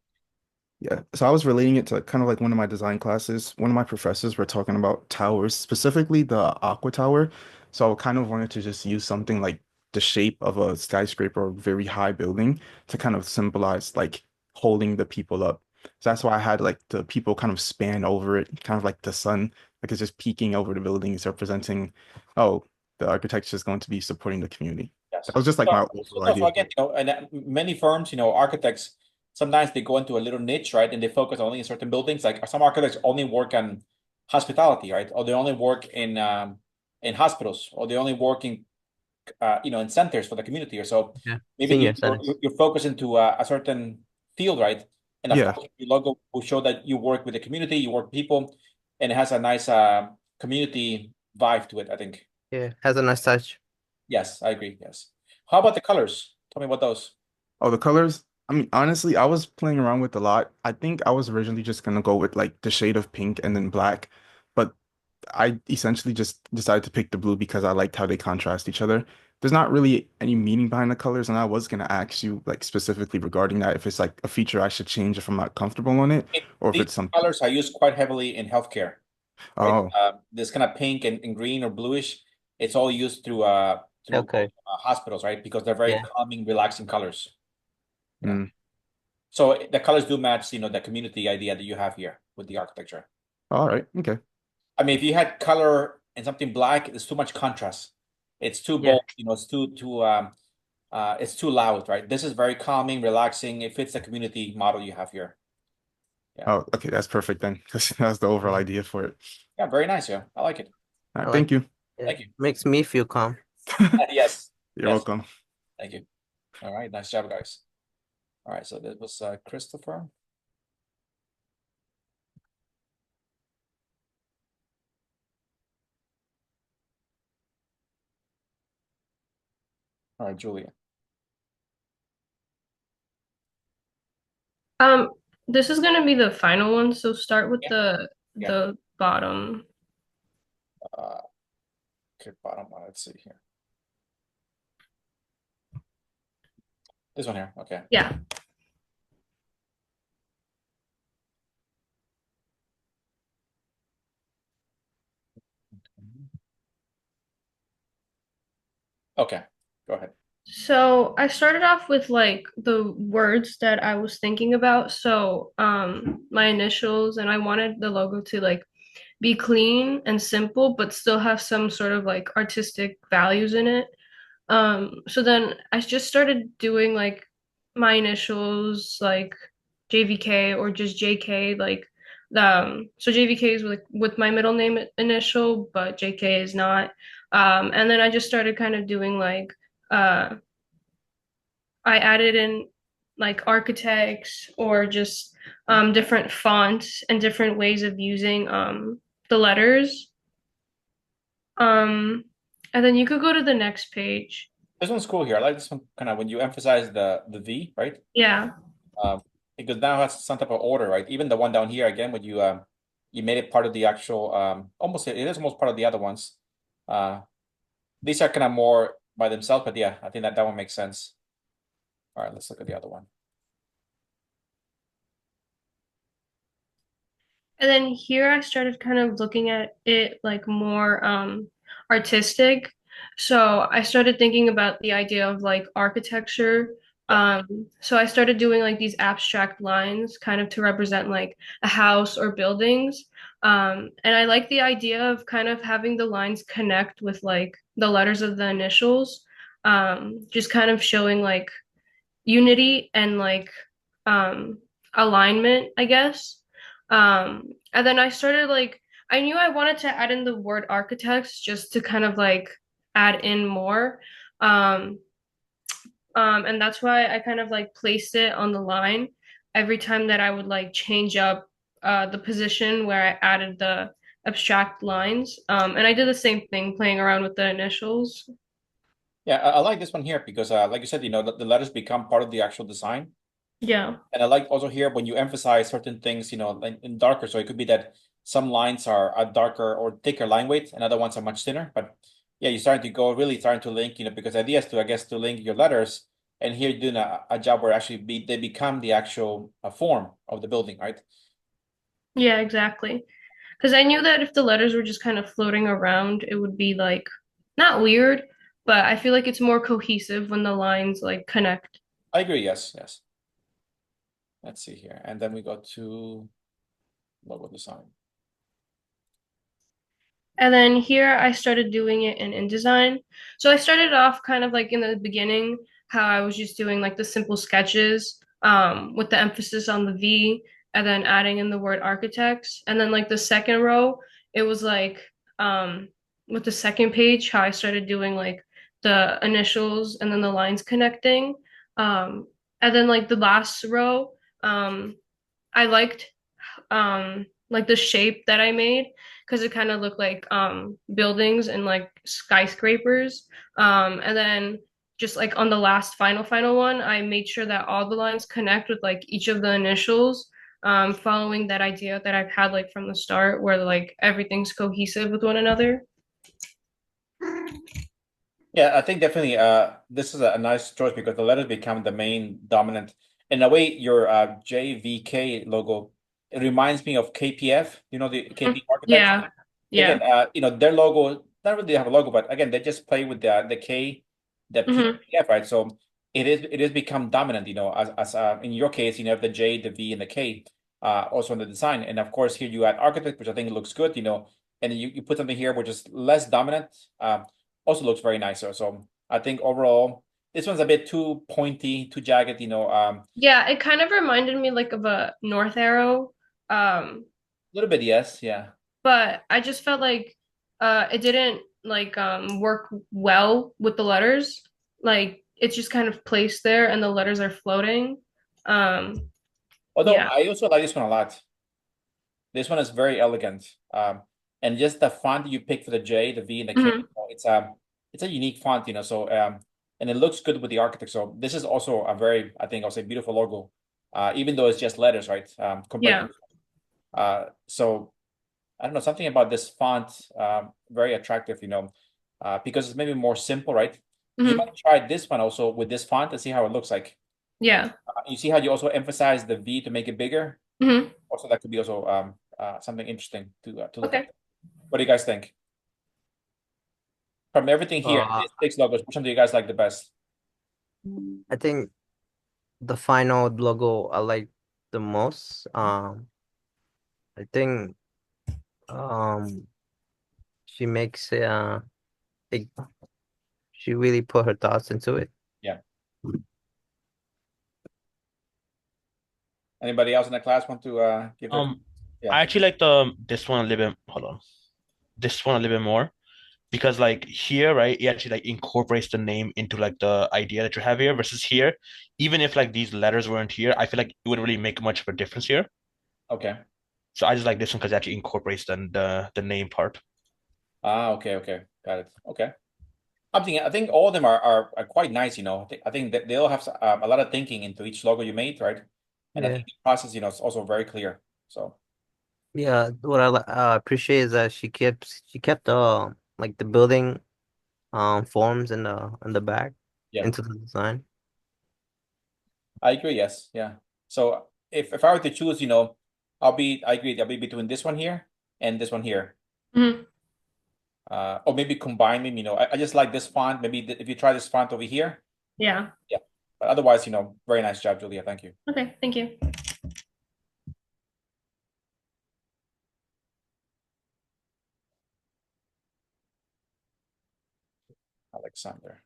Yeah, so I was relating it to kind of like one of my design classes. One of my professors were talking about towers, specifically the Aqua Tower. So I kind of wanted to just use something like the shape of a skyscraper or very high building to kind of symbolize like holding the people up. So that's why I had like the people kind of span over it, kind of like the sun, like it's just peeking over the buildings, representing, oh, the architecture is going to be supporting the community. yes? That was just like So, my so, overall so idea. again, and many firms, architects sometimes they go into a little niche, right? And they focus only in certain buildings. Like some architects only work on hospitality, right? Or they only work in hospitals, or they only work in in centers for the community or so. Yeah, Maybe senior settings. you're focused into a certain field, right? And of Yeah. course, your logo will show that you work with the community, you work with people, and it has a nice community vibe to it, I think. Yeah, has a nice touch. Yes, I agree. Yes. How about the colors? Tell me about those. Oh, the colors. I mean, honestly, I was playing around with a lot. I think I was originally just gonna go with like the shade of pink and then black, but I essentially just decided to pick the blue because I liked how they contrast each other. There's not really any meaning behind the colors, and I was gonna ask you like specifically regarding that if it's like a feature I should change if I'm not comfortable on it, or if These it's something. colors are used quite heavily in healthcare, right? Oh, This kind of pink and green or bluish, it's all used through Okay. hospitals, right? Because they're very Yeah. calming, relaxing colors. Yeah. mm, So the colors do match, the community idea that you have here with the architecture. all right, okay. I mean, if you had color and something black, it's too much contrast. It's too Yeah. bold, it's too loud, right? This is very calming, relaxing. It fits the community model you have here. Yeah. Oh, okay, that's perfect then, because that's the overall idea for it. Yeah, very nice. Yeah, I like it. All I right, like thank you. it. Thank you. Makes me feel calm. Yes. You're Yes. welcome. Thank you. All right. Nice job, guys. All right. So that was Christopher. All right, Julia. Um, this is gonna be the final one, so start with Yeah. the bottom. Okay, bottom one. Let's see here. This one here. Okay. Yeah. Okay. Go ahead. So I started off with like the words that I was thinking about. So my initials, and I wanted the logo to like be clean and simple, but still have some sort of like artistic values in it. So then I just started doing like my initials, like JVK or just JK, like so JVK is with my middle name initial, but JK is not. And then I just started kind of doing like uh I added in like architects or just different fonts and different ways of using the letters. Um, and then you could go to the next page. This one's cool here. I like this one kind of when you emphasize the V, right? Yeah. Um, because now it has some type of order, right? Even the one down here again, when you made it part of the actual almost it is almost part of the other ones. Uh, these are kind of more by themselves, but yeah, I think that one makes sense. All right, let's look at the other one. And then here I started kind of looking at it like more artistic. So I started thinking about the idea of like architecture. So I started doing like these abstract lines kind of to represent like a house or buildings. And I like the idea of kind of having the lines connect with like the letters of the initials, just kind of showing like unity and like um alignment, I guess. And then I started like I knew I wanted to add in the word architects just to kind of like add in more. Um, and that's why I kind of like placed it on the line every time that I would like change up the position where I added the abstract lines. And I did the same thing playing around with the initials. Yeah, I like this one here because, like you said, the letters become part of the actual design. Yeah. And I like also here when you emphasize certain things, like in darker. So it could be that some lines are a darker or thicker line weight, and other ones are much thinner. But yeah, you're starting to link, because the idea is to, I guess, to link your letters. And here you're doing a job where actually they become the actual form of the building, right? Yeah, exactly. Because I knew that if the letters were just kind of floating around, it would be like not weird, but I feel like it's more cohesive when the lines like connect. I agree. Yes, yes. Let's see here. And then we go to logo design. And then here I started doing it in InDesign. So I started off kind of like in the beginning, how I was just doing like the simple sketches. with the emphasis on the V, and then adding in the word architects. And then like the second row, it was like with the second page, how I started doing like the initials and then the lines connecting. And then like the last row, I liked like the shape that I made because it kind of looked like buildings and like skyscrapers. And then just like on the last final one, I made sure that all the lines connect with like each of the initials, following that idea that I've had like from the start where like everything's cohesive with one another. Yeah, I think definitely this is a nice choice because the letters become the main dominant. In a way, your JVK logo, it reminds me of KPF, you know, the KP architects. Yeah, Again, yeah. you know, their logo, not really have a logo, but again, they just play with the K, the Mhm. PF, right? So it is become dominant, you know, as in your case, you know, the J, the V, and the K, also in the design. And of course, here you add architect, which I think looks good, you know, and you put something here which is less dominant, also looks very nice. So I think overall, this one's a bit too pointy, too jagged, you know, Yeah, it kind of reminded me like of a North Arrow. Um, a little bit, yes, yeah. but I just felt like it didn't like work well with the letters. Like it's just kind of placed there and the letters are floating. Um, Although yeah. I also like this one a lot. This one is very elegant. And just the font you pick for the J, the V, and the K, Mhm. it's a unique font, you know. So and it looks good with the architect. So this is also a very, I think I'll say beautiful logo. Even though it's just letters, right? Compared Yeah. to so I don't know, something about this font very attractive, you know, because it's maybe more simple, right? You Mhm. might try this one also with this font and see how it looks like. Yeah. You see how you also emphasize the V to make it bigger? Mhm. Also, that could be also something interesting to look at. Okay. What do you guys think? From everything here, Uh, these six logos, which one do you guys like the best? I think the final logo I like the most. I think um she makes it, she really put her thoughts into it. Yeah. Anybody else in the class want to give their? Yeah. I actually like this one a little bit. Hold on, this one a little bit more because like here, right, it actually like incorporates the name into like the idea that you have here versus here. Even if like these letters weren't here, I feel like it wouldn't really make much of a difference here. Okay. So I just like this one because it actually incorporates the name part. Okay. Okay. Got it. Okay. I think all of them are quite nice. You know, I think that they all have a lot of thinking into each logo you made, right? And I Yeah. think the process, you know, is also very clear. So Yeah, what appreciate is that she kept like the building forms in the back yeah, into the design. I agree. Yes. Yeah. So if I were to choose, you know, I agree. I'll be between this one here and this one here. Mhm. Or maybe combine them, you know. I just like this font. Maybe if you try this font over here. Yeah. Yeah. But otherwise, you know, very nice job, Julia. Thank you. Okay. Thank you. Alexander.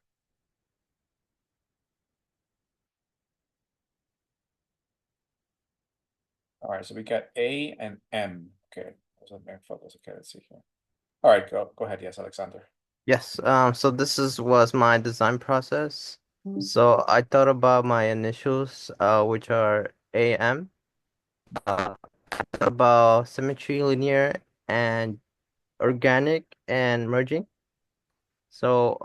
All right, so we got A and M. Okay, those are main photos. Okay, let's see here. All right, go ahead. Yes, Alexander. Yes, so this was my design process. So I thought about my initials, which are AM, about symmetry, linear, and organic and merging. So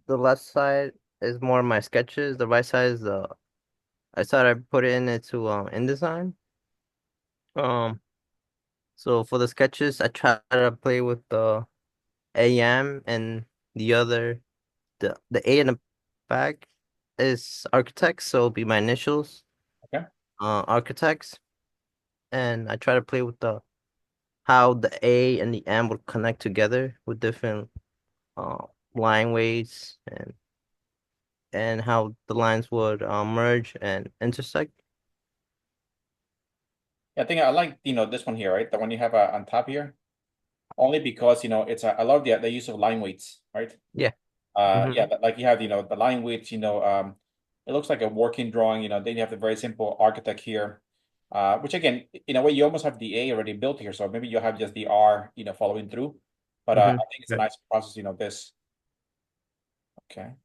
the left side is more of my sketches. The right side is the I thought I put it into InDesign. Um, so for the sketches, I try to play with the AM and the other the A in the back is architects, so it'll be my initials, Okay. architects, and I try to play with the how the A and the M would connect together with different uh line weights and how the lines would merge and intersect. Yeah, I think I like, you know, this one here, right? The one you have on top here, only because, you know, I love the use of line weights, right? Yeah. Yeah, Mm-hmm. like you have, you know, the line weights, you know, It looks like a working drawing, then you have the very simple architect here, which again, in a way, you almost have the A already built here. So maybe you have just the R, following through. But I think it's a Right. nice process, this. Okay.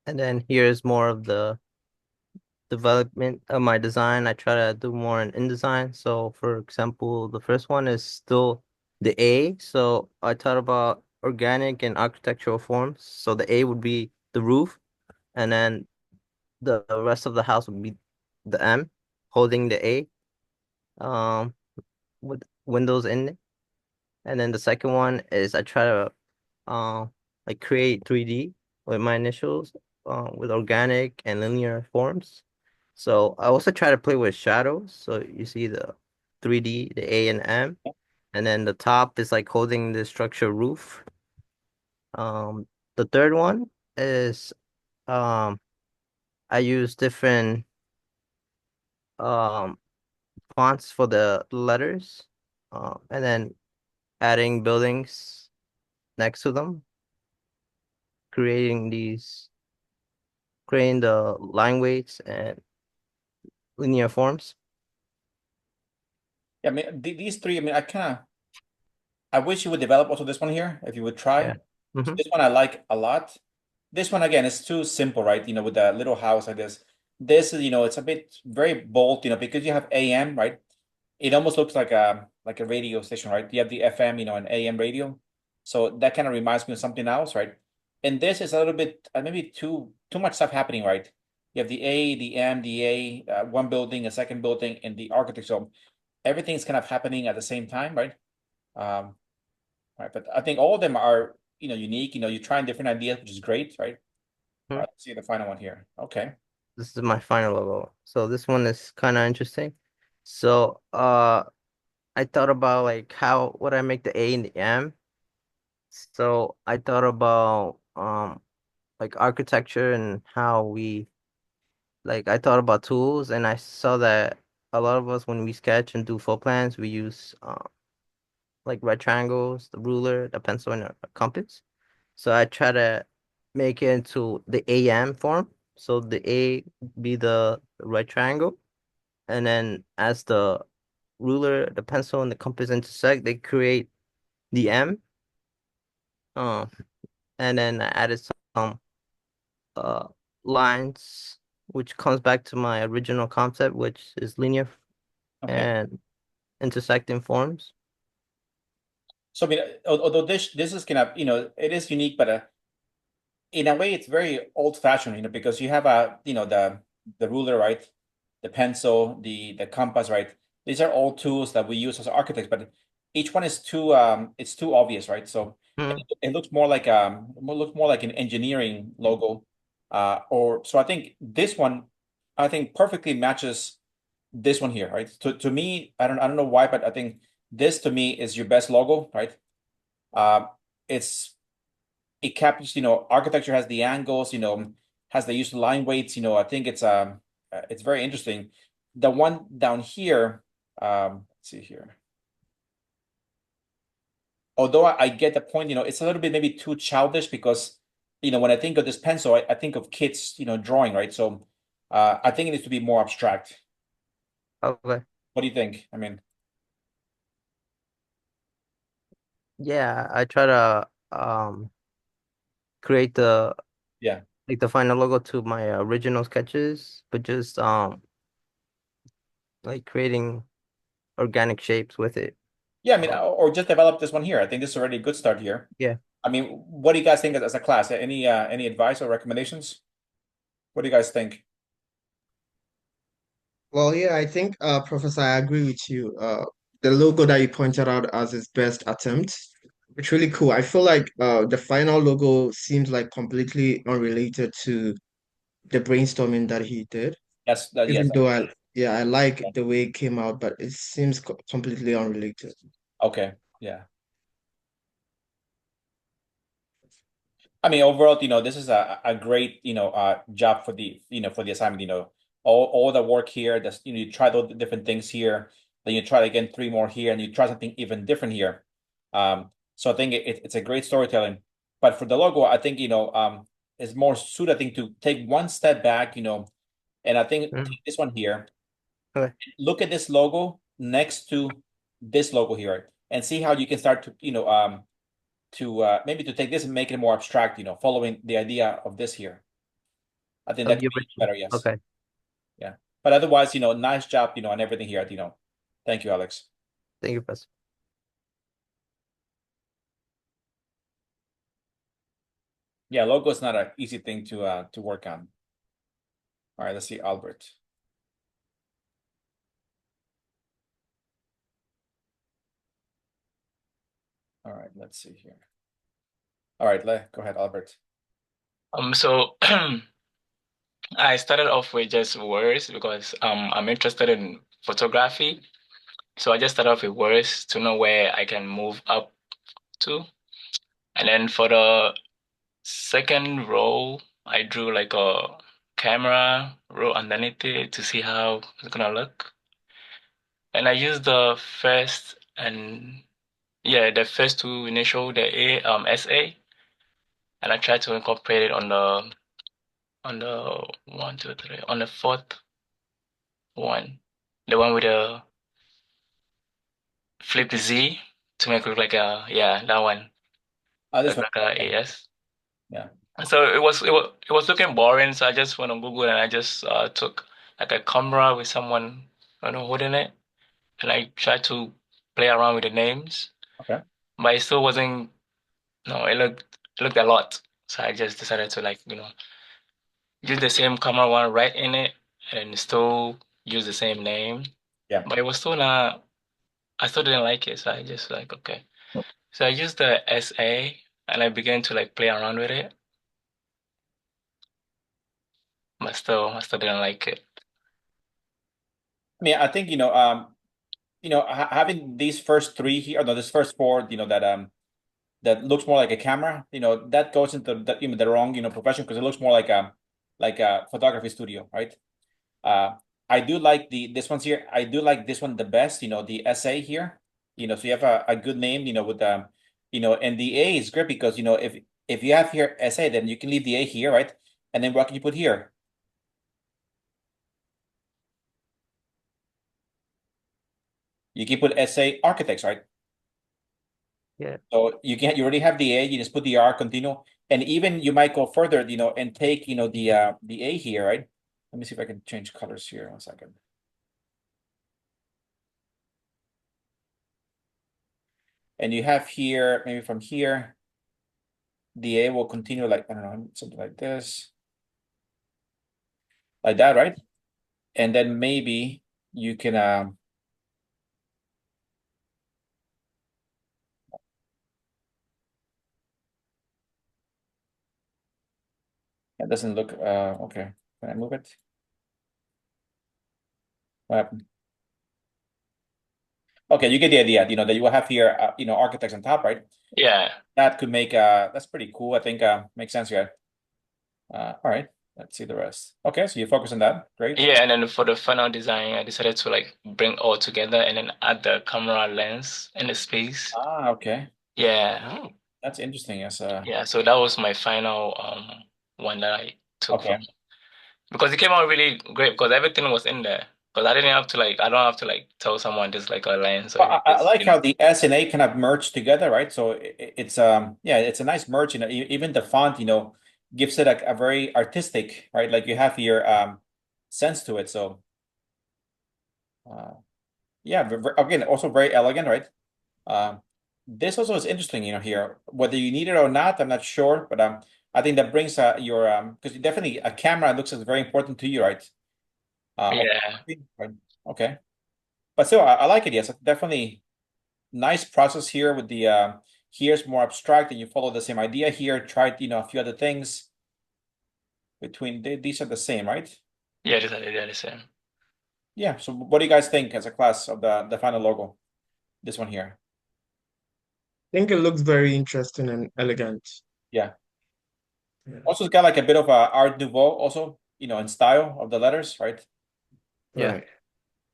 And then here's more of the development of my design. I try to do more in InDesign. So for example, the first one is still the A. So I thought about organic and architectural forms. So the A would be the roof, and then the rest of the house would be the M holding the A, with windows in it. And then the second one is I try to like create 3D with my initials, with organic and linear forms. So I also try to play with shadows. So you see the 3D, the A and M, and then the top is like holding the structure roof. Um, the third one is um I use different um fonts for the letters, and then adding buildings next to them, creating creating the line weights and linear forms. Yeah, I mean, these three, I mean, I wish you would develop also this one here, if you would try. Yeah. Mm-hmm. This one I like a lot. This one again is too simple, right? With a little house like this. This is, it's a bit very bold, because you have AM, right? It almost looks like a radio station, right? You have the FM, and AM radio. So that kind of reminds me of something else, right? And this is a little bit maybe too much stuff happening, right? You have the A, the M, the A, one building, a second building, and the architect. So everything's kind of happening at the same time, right? Um, right. But I think all of them are, unique. You're trying different ideas, which is great, right? Let's see the final one here. Okay. This is my final logo. So this one is kind of interesting. So I thought about like how would I make the A and the M. So I thought about like architecture and how we like I thought about tools, and I saw that a lot of us when we sketch and do floor plans we use like right triangles, the ruler, the pencil, and a compass. So I try to make it into the AM form. So the A be the right triangle, and then as the ruler, the pencil, and the compass intersect, they create the M. Uh, and then I added some uh lines, which comes back to my original concept, which is linear Okay. and intersecting forms. So I mean, although this is kind of, it is unique, but in a way, it's very old fashioned, because you have the ruler, right? The pencil, the compass, right? These are all tools that we use as architects, but each one is it's too obvious, right? So Mhm. it looks more like an engineering logo. Or so I think this one, I think perfectly matches this one here, right? To me, I don't know why, but I think this to me is your best logo, right? Uh, it's it captures, architecture has the angles, has the use of line weights, I think it's very interesting. The one down here, let's see here. Although I get the point, it's a little bit maybe too childish because, when I think of this pencil, I think of kids, drawing, right? So I think it needs to be more abstract. Okay. What do you think? I mean, Yeah, I try to create yeah. like the final logo to my original sketches, but just like creating organic shapes with it. Yeah, I mean, Um, or just develop this one here. I think this is already a good start here. yeah. I mean, what do you guys think as a class? Any advice or recommendations? What do you guys think? Well, yeah, I think, Professor, I agree with you. The logo that you pointed out as his best attempt, it's really cool. I feel like the final logo seems like completely unrelated to the brainstorming that he did. Yes. Even though yeah, I like the way it came out, but it seems completely unrelated. Okay. Yeah. I mean, overall, this is a great, job for the assignment, all the work here, that's, you try those different things here, then you try again three more here, and you try something even different here. So I think it's a great storytelling. But for the logo, I think, is more suited, I think, to take one step back, and I think Mm. take this one here. Okay. Look at this logo next to this logo here, and see how you can start to, maybe to take this and make it more abstract, following the idea of this here. I think Of that could the be original. better, yes. Okay. Yeah. But otherwise, nice job, on everything here, Thank you, Alex. Thank you, Professor. Yeah, logo is not an easy thing to work on. All right, let's see, Albert. All right, let's see here. All right, go ahead, Albert. So I started off with just words because I'm interested in photography. So I just started off with words to know where I can move up to. And then for the second row, I drew like a camera row underneath it to see how it's gonna look. And I used the first two initial, the SA, and I tried to incorporate it on the one, two, three, on the fourth one, the one with the flip Z to make it look like that one, This look one. like a AS. Yeah. So it was looking boring, so I just went on Google and I just took like a camera with someone holding it, and I tried to play around with the names, Okay. but it still wasn't. No, it looked a lot, so I just decided to use the same camera one right in it and still use the same name. Yeah. But it was still not. I still didn't like it, so I just okay. So I used the SA and I began to play around with it, but I still didn't like it. I mean, I think, having these first three here, no, this first four, that looks more like a camera, that goes into the wrong, profession, because it looks more like a photography studio, right? I do like this one's here. I do like this one the best, the SA here. So you have a good name, with and the A is great because if you have here SA, then you can leave the A here, right? And then what can you put here? You can put SA architects, right? Yeah. So you already have the A, you just put the R, continue, and even you might go further, and take the A here, right? Let me see if I can change colors here. 1 second. And you have here, maybe from here, the A will continue I don't know, something like this, like that, right? And then maybe you can it doesn't look okay. Can I move it? What happened? Okay, you get the idea, that you will have here architects on top, right? Yeah. That could make that's pretty cool. I think makes sense here. All right, let's see the rest. Okay, so you focus on that. Great. Yeah, and then for the final design, I decided to bring all together and then add the camera lens in the space. Okay. Yeah. That's interesting. Yes. Yeah, so that was my final one that I took Okay. from, because it came out really great because everything was in there. Because I didn't have to I don't have to tell someone this a lens or Well, I this, like how the S and A kind of merge together, right? So it's yeah, it's a nice merge. Even the font, gives it a very artistic, right? Like you have your sense to it. So yeah, again, also very elegant, right? This also is interesting, here. Whether you need it or not, I'm not sure, but I think that brings your because definitely a camera looks as very important to you, right? Yeah. Right. Okay. But still, I like it. Yes, definitely nice process here with the here's more abstract and you follow the same idea here. Tried, a few other things between these are the same, right? Yeah, they're the same. Yeah. So what do you guys think as a class of the final logo? This one here. I think it looks very interesting and elegant. Yeah. Yeah. Also, it's got like a bit of a Art Nouveau, also, in style of the letters, right? Yeah.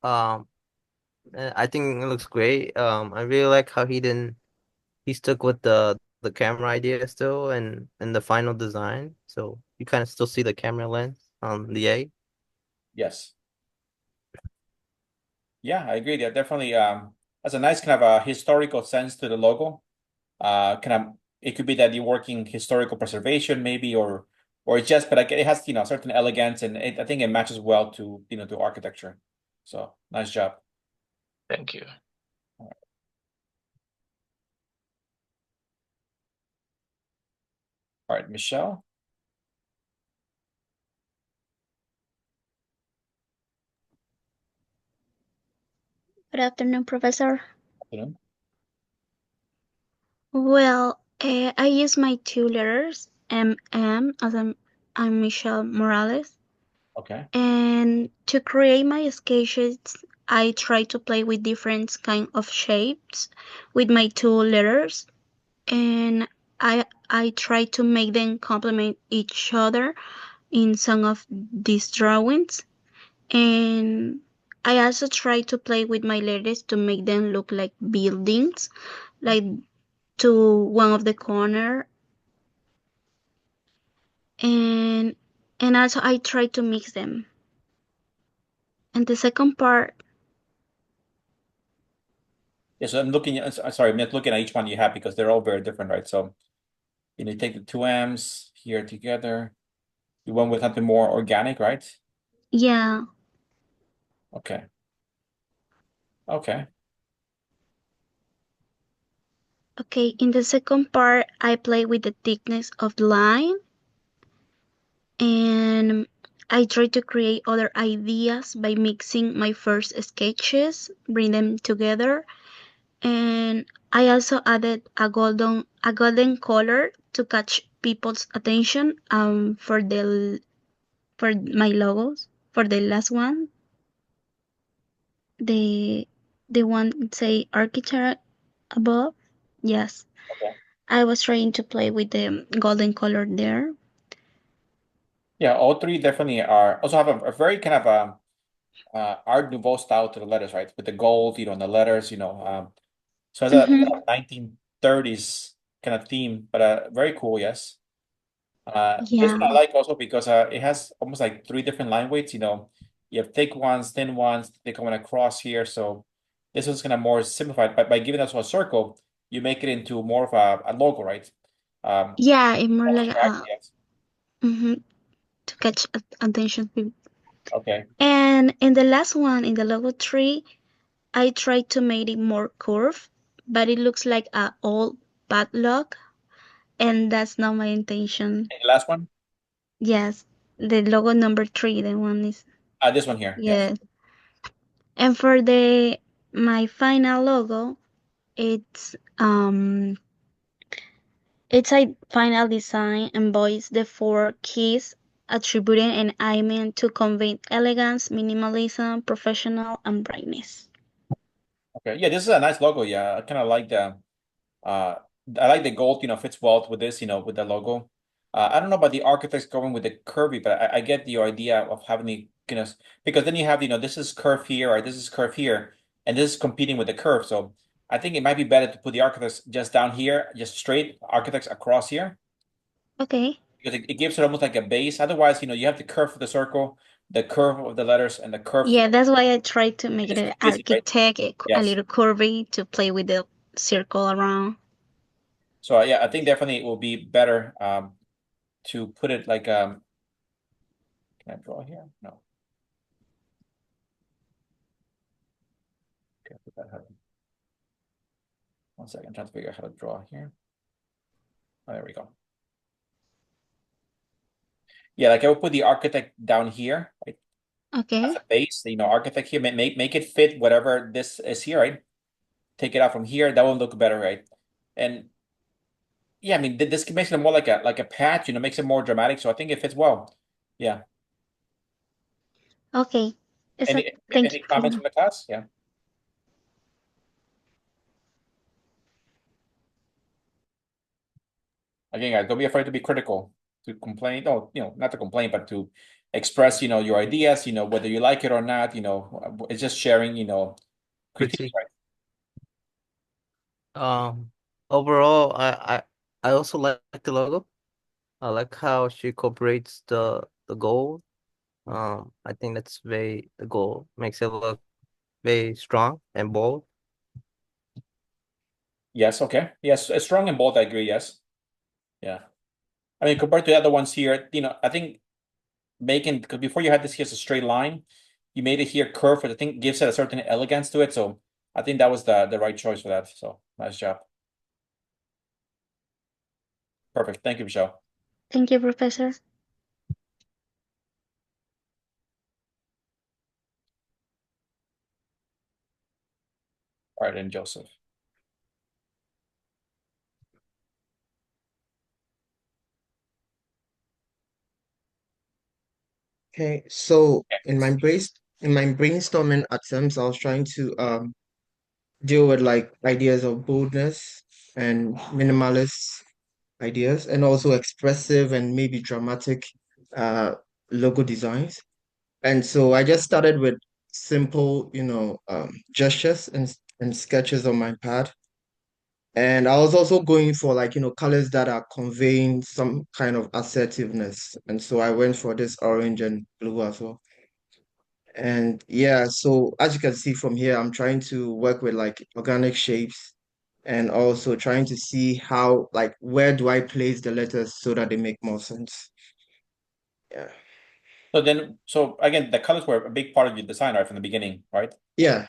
Right. I think it looks great. I really like how he stuck with the the camera idea still in the final design. So you kind of still see the camera lens on the A. Yes. Yeah, I agree. Yeah, definitely has a nice kind of a historical sense to the logo. Kind of it could be that you're working historical preservation maybe or it's just but like it has a certain elegance and I think it matches well to to architecture. So nice job. Thank you. All right, Michelle. Good afternoon, Professor. Afternoon. Well, I use my two letters, MM, I'm Michelle Morales. Okay. And to create my sketches, I try to play with different kind of shapes with my two letters, and I try to make them complement each other in some of these drawings. And I also try to play with my letters to make them look like buildings, like to one of the corner, and also I try to mix them. And the second part, Yeah, so I'm looking at sorry, I'm not looking at each one you have because they're all very different, right? So you take the two M's here together. You went with something more organic, right? yeah, Okay. Okay. okay. In the second part, I play with the thickness of the line, and I try to create other ideas by mixing my first sketches, bring them together, and I also added a golden color to catch people's attention for my logos for the last one, the one say architect above. Yes, Okay. I was trying to play with the golden color there. Yeah, all three definitely are also have a very kind of Art Nouveau style to the letters, right? With the gold, in the letters, so it's a kind Mm-hmm. of 1930s kind of theme, but very cool, yes. This one I Yeah. like also because it has almost like three different line weights, you have thick ones, thin ones, they come across here. So this is kind of more simplified, but by giving us a circle, you make it into more of a logo, right? Um, Yeah, it's more like abstract, yes. mm-hmm, to catch attention people. Okay. And in the last one, in the logo tree, I tried to make it more curved, but it looks like a old padlock, and that's not my intention. And the last one, Yes, the logo number 3, the one is this one here, yes. yes. And for the my final logo, it's it's a final design embodies the four keys attributing an aiming to convey elegance, minimalism, professional, and brightness. Okay, yeah, this is a nice logo. Yeah, I kind of like the uh I like the gold, fits well with this, with the logo. I don't know about the architects going with the curvy, but I get the idea of having the because then you have, this is curve here or this is curve here, and this is competing with the curve. So I think it might be better to put the architects just down here, just straight architects across here, Okay. because it gives it almost like a base. Otherwise, you have the curve of the circle, the curve of the letters, and the curve. Yeah, that's why I tried to make it It's too an busy, right? architect, a Yes. little curvy to play with the circle around. So yeah, I think definitely it will be better to put it like can I draw here? No. Okay, put that header. One second, I'm trying to figure out how to draw here. Oh, there we go. Yeah, like I would put the architect down here, right? Okay. As a base, architect here, make it fit whatever this is here, right? Take it out from here, that will look better, right? And yeah, I mean this makes it more like a patch, makes it more dramatic. So I think it fits well. Yeah. Okay. It's a, Any thank you any for comments from the class? Yeah. Again, guys, don't be afraid to be critical, to complain. No, not to complain, but to express, your ideas, whether you like it or not, it's just sharing, critiques, Critique. right? Um, Overall, I I also like the logo. I like how she incorporates the gold. I think that's very the gold makes it look very strong and bold. Yes, okay. Yes, strong and bold, I agree, yes. Yeah. I mean, compared to the other ones here, I think making, because before you had this here as a straight line, you made it here curved, which I think gives it a certain elegance to it. So I think that was the right choice for that. So nice job. Perfect. Thank you, Michelle. Thank you, Professor. All right, and Joseph. Okay, so in my brainstorming attempts, I was trying to deal with like ideas of boldness and minimalist ideas, and also expressive and maybe dramatic uh logo designs. And so I just started with simple, gestures and sketches on my pad. And I was also going for like, colors that are conveying some kind of assertiveness. And so I went for this orange and blue as well. And yeah, so as you can see from here, I'm trying to work with like organic shapes and also trying to see how, like, where do I place the letters so that they make more sense. Yeah. So again, the colors were a big part of your design right from the beginning, right? Yeah.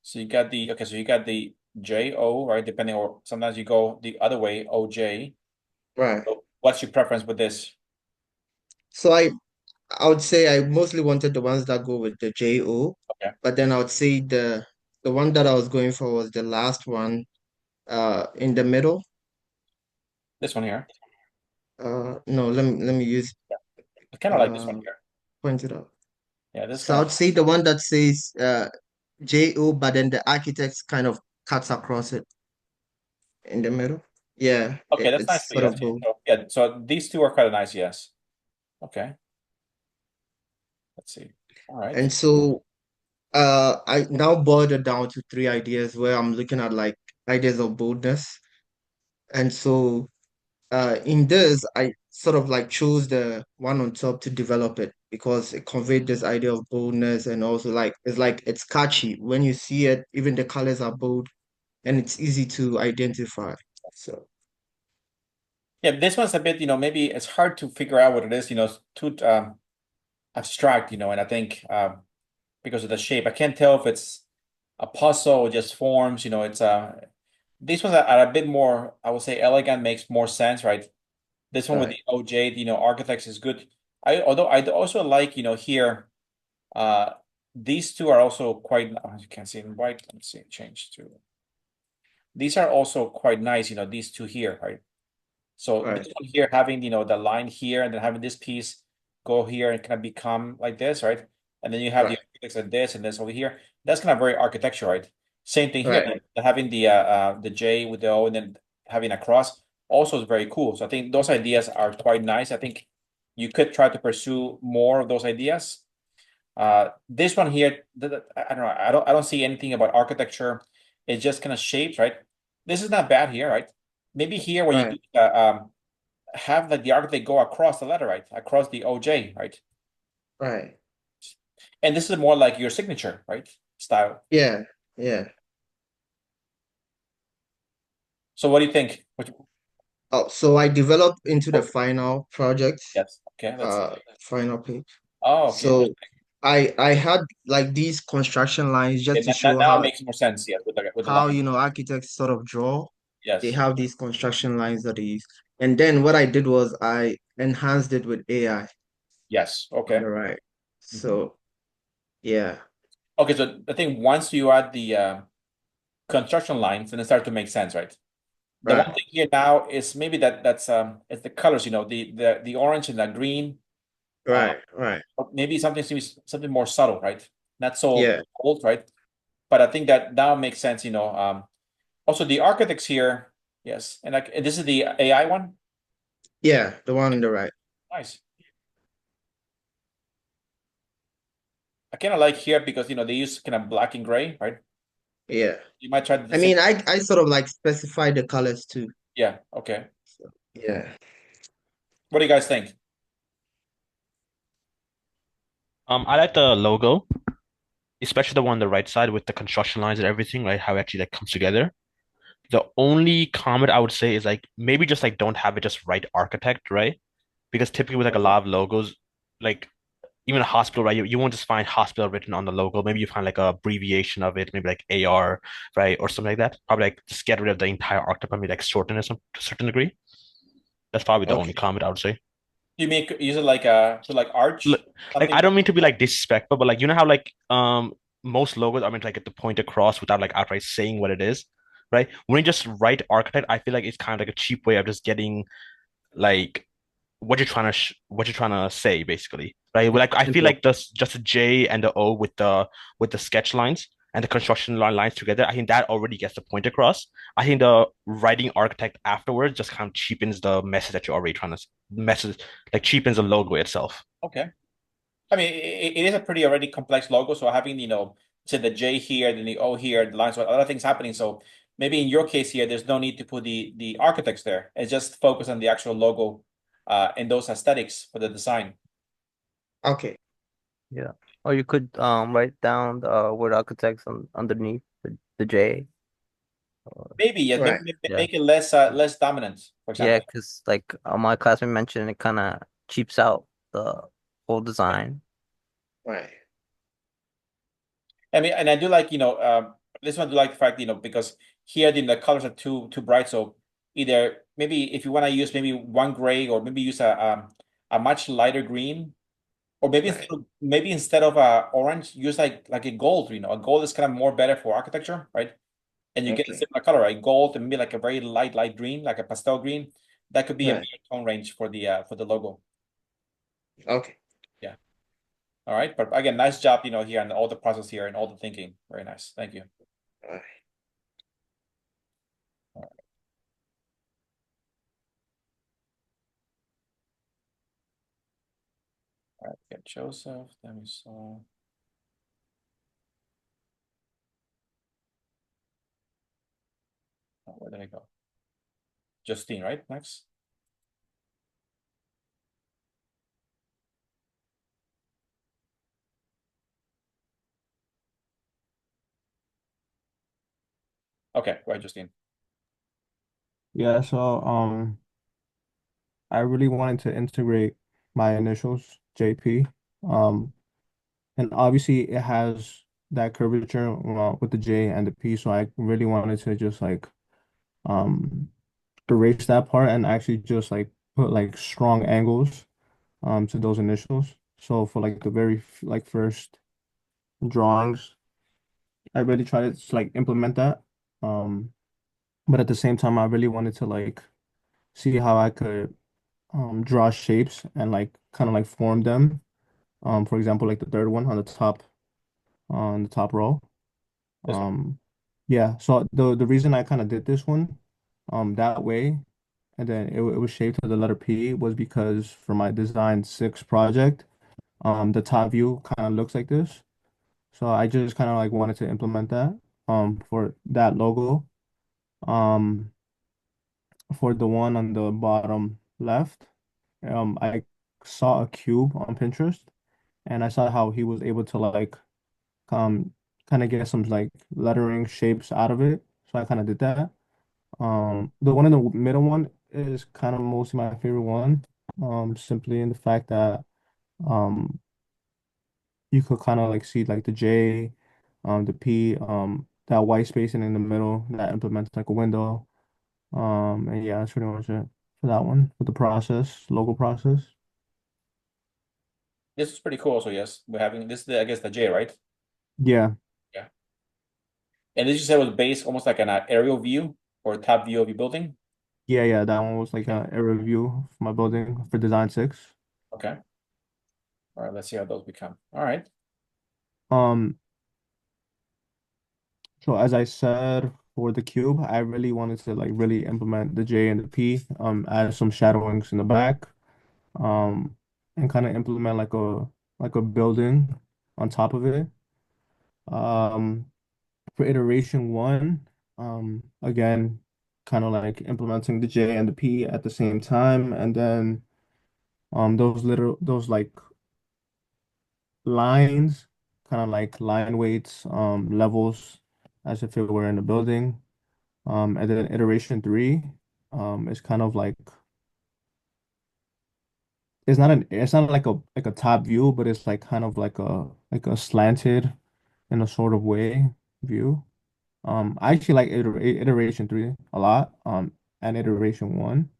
So you got the JO, right? Depending, or sometimes you go the other way, OJ. Right. So what's your preference with this? So I would say I mostly wanted the ones that go with the JO, Okay. but then I would say the one that I was going for was the last one in the middle. This one here. No, let me use I kind of like this one here. point it out. Yeah, this So I kind would of say the one that says JO, but then the architects kind of cuts across it in the middle. Yeah, okay, that's nice it's too, sort yes. of bold. So yeah, so these two are kind of nice, yes. Okay. Let's see. All right. And so I now boiled it down to three ideas where I'm looking at like ideas of boldness. And so in this, I sort of like chose the one on top to develop it because it conveyed this idea of boldness and also like it's catchy. When you see it, even the colors are bold and it's easy to identify. So Yeah, this one's a bit, maybe it's hard to figure out what it is, it's too abstract, and I think because of the shape, I can't tell if it's a puzzle or just forms, it's these ones are a bit more, I would say elegant, makes more sense, right? This one with right, the OJ, architects is good. Although I also like, here, uh, these two are also quite, oh, you can't see it in white. Let's see, change to. These are also quite nice, these two here, right? So right, this one here having, the line here and then having this piece go here and kind of become like this, right? And then you have the right, architects like this over here. That's kind of very architecture, right? Same thing here, right, having the J with the O and then having a cross also is very cool. So I think those ideas are quite nice. I think you could try to pursue more of those ideas. This one here, I don't know. I don't see anything about architecture. It's just kind of shapes, right? This is not bad here, right? Maybe here where you right, do have like the architect go across the letter, right? Across the OJ, right? right. And this is more like your signature, right? Style. Yeah, yeah. So what do you think? Oh, so I developed into the Oh, final project, yes. Okay, let's see. final page. Oh, okay, So interesting. I had like these construction lines just Okay, to show now it makes more sense, yes, with the how line. architects sort of draw. They Yes. have these construction lines that they use. And then what I did was I enhanced it with AI Yes. on Okay. the right. Mhm. So yeah, Okay, so I think once you add the construction lines, then it starts to make sense, right? The one right, thing here now is maybe that's it's the colors, the orange and the green. Uh, right. maybe something more subtle, right? Not so Yeah, bold, right? But I think that now makes sense, Also the architects here, yes, and like this is the AI one. yeah, the one on the right. Nice. I kind of like here because they use kind of black and gray, right? Yeah. You might try the I same. mean, I sort of like specify the colors too. Yeah. Okay. So, yeah. What do you guys think? I like the logo, especially the one on the right side with the construction lines and everything, right? How it actually like comes together. The only comment I would say is like maybe just like don't have it just write architect, right? Because typically with like a Okay. lot of logos, like even a hospital, right? You won't just find hospital written on the logo. Maybe you find like a abbreviation of it, maybe like AR, right? Or something like that. Probably like just get rid of the entire architect, maybe like shorten it some to a certain degree. That's probably the only Okay. comment I would say. You make use it like a so like Look, arch like something. I don't mean to be like disrespectful, but like you know how like most logos are meant to like get the point across without like outright saying what it is, right? When you just write architect, I feel like it's kind of like a cheap way of just getting like what you're trying to say basically, right? Like I feel Simple. like this just a J and the O with the sketch lines and the construction lines together. I think that already gets the point across. I think the writing architect afterwards just kind of cheapens the message that you're already trying to message, like cheapens the logo itself. Okay. I mean, it is a pretty already complex logo. So having, say the J here, then the O here, the lines, with other things happening. So maybe in your case here, there's no need to put the architects there. It's just focus on the actual logo, and those aesthetics for the design. Okay. Yeah. Or you could write down the word architects underneath the J. Maybe, yes, Right. Yeah. make it less dominant, for Yeah, example. because like my classmate mentioned, it kind of cheaps out the whole design. Right. I mean, and I do like, this one I do like the fact, because here the colors are too bright. So either maybe if you want to use maybe one gray or maybe use a much lighter green, or Right. maybe instead of orange, use like a gold. A gold is kind of more better for architecture, right? And you get a Okay. similar color, right? Gold and maybe like a very light green, like a pastel green. That could be a Right. better tone range for the logo. Okay. Yeah. All right. But again, nice job, here and all the process here and all the thinking. Very nice. Thank you. All right. All right. Get Joseph. Then we saw. Oh, where did I go? Justine, right? Next. Okay, go ahead, Justine. Yeah, so I really wanted to integrate my initials, JP. Um, and obviously it has that curvature with the J and the P, so I really wanted to just like um erase that part and actually just like put like strong angles to those initials. So for like the very like first drawings, I really tried to like implement that. Um, but at the same time, I really wanted to like see how I could draw shapes and like kind of like form them. For example, like the third one on the top row. This one. Um, yeah. So the reason I kind of did this one, that way, and then it was shaped to the letter P was because for my design six project, the top view kind of looks like this. So I just kind of like wanted to implement that for that logo. Um, for the one on the bottom left, I saw a cube on Pinterest and I saw how he was able to like um kind of get some like lettering shapes out of it. So I kind of did that. The one in the middle one is kind of mostly my favorite one. Simply in the fact that um you could kind of like see like the J, the P, that white spacing in the middle that implements like a window. And yeah, that's pretty much it for that one for the process, logo process. This is pretty cool. So yes, we're having this. I guess the J, right? Yeah, Yeah. And this you said was based almost like an aerial view or top view of your building. yeah. That one was like Okay. a review for my building for design six. Okay. All right. Let's see how those become. All right. Um, so as I said for the cube, I really wanted to like really implement the J and the P, add some shadowings in the back, um, and kind of implement like a building on top of it. Um, for iteration one, again, kind of like implementing the J and the P at the same time, and then those like lines, kind of like line weights, levels, as if it were in a building. And then iteration three, is kind of like it's not like a top view, but it's like kind of like a slanted in a sort of way view. I actually like iteration three a lot. And iteration one.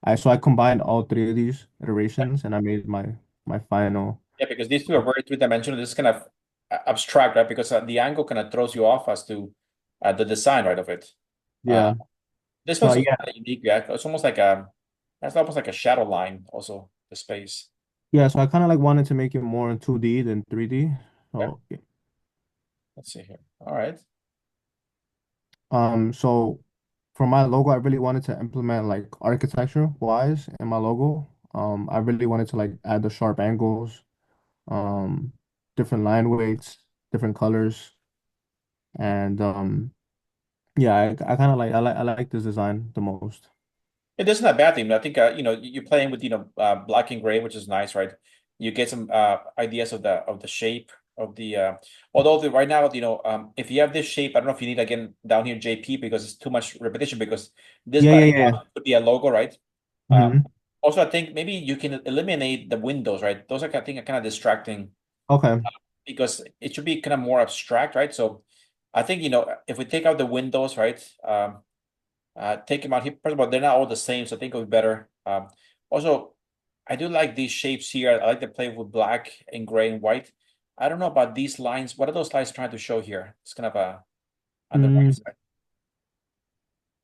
I combined all three of these iterations and I made my final. Yeah, because these two are very three-dimensional. This is kind of abstract, right? Because the angle kind of throws you off as to the design, right, of it. Yeah. This So one's yeah, kind of unique. Yeah, it's almost like that's almost like a shadow line. Also, the space. yeah. So I kind of like wanted to make it more in 2D than 3D. Okay, So yeah. let's see here. All right. So for my logo, I really wanted to implement like architecture wise in my logo. I really wanted to like add the sharp angles, um, different line weights, different colors, and yeah, I kind of like I like this design the most. It isn't a bad thing. I think you're playing with black and gray, which is nice, right? You get some ideas of the shape of the although right now if you have this shape, I don't know if you need again down here JP because it's too much repetition because this Yeah, by yeah, yeah. itself could be a logo, right? Um, Hmm. Also, I think maybe you can eliminate the windows, right? Those are I think are kind of distracting Okay. because it should be kind of more abstract, right? So I think if we take out the windows, right? Take them out here. First of all, they're not all the same, so I think it'll be better. Also, I do like these shapes here. I like to play with black and gray and white. I don't know about these lines. What are those lines trying to show here? It's kind of on the right Mm.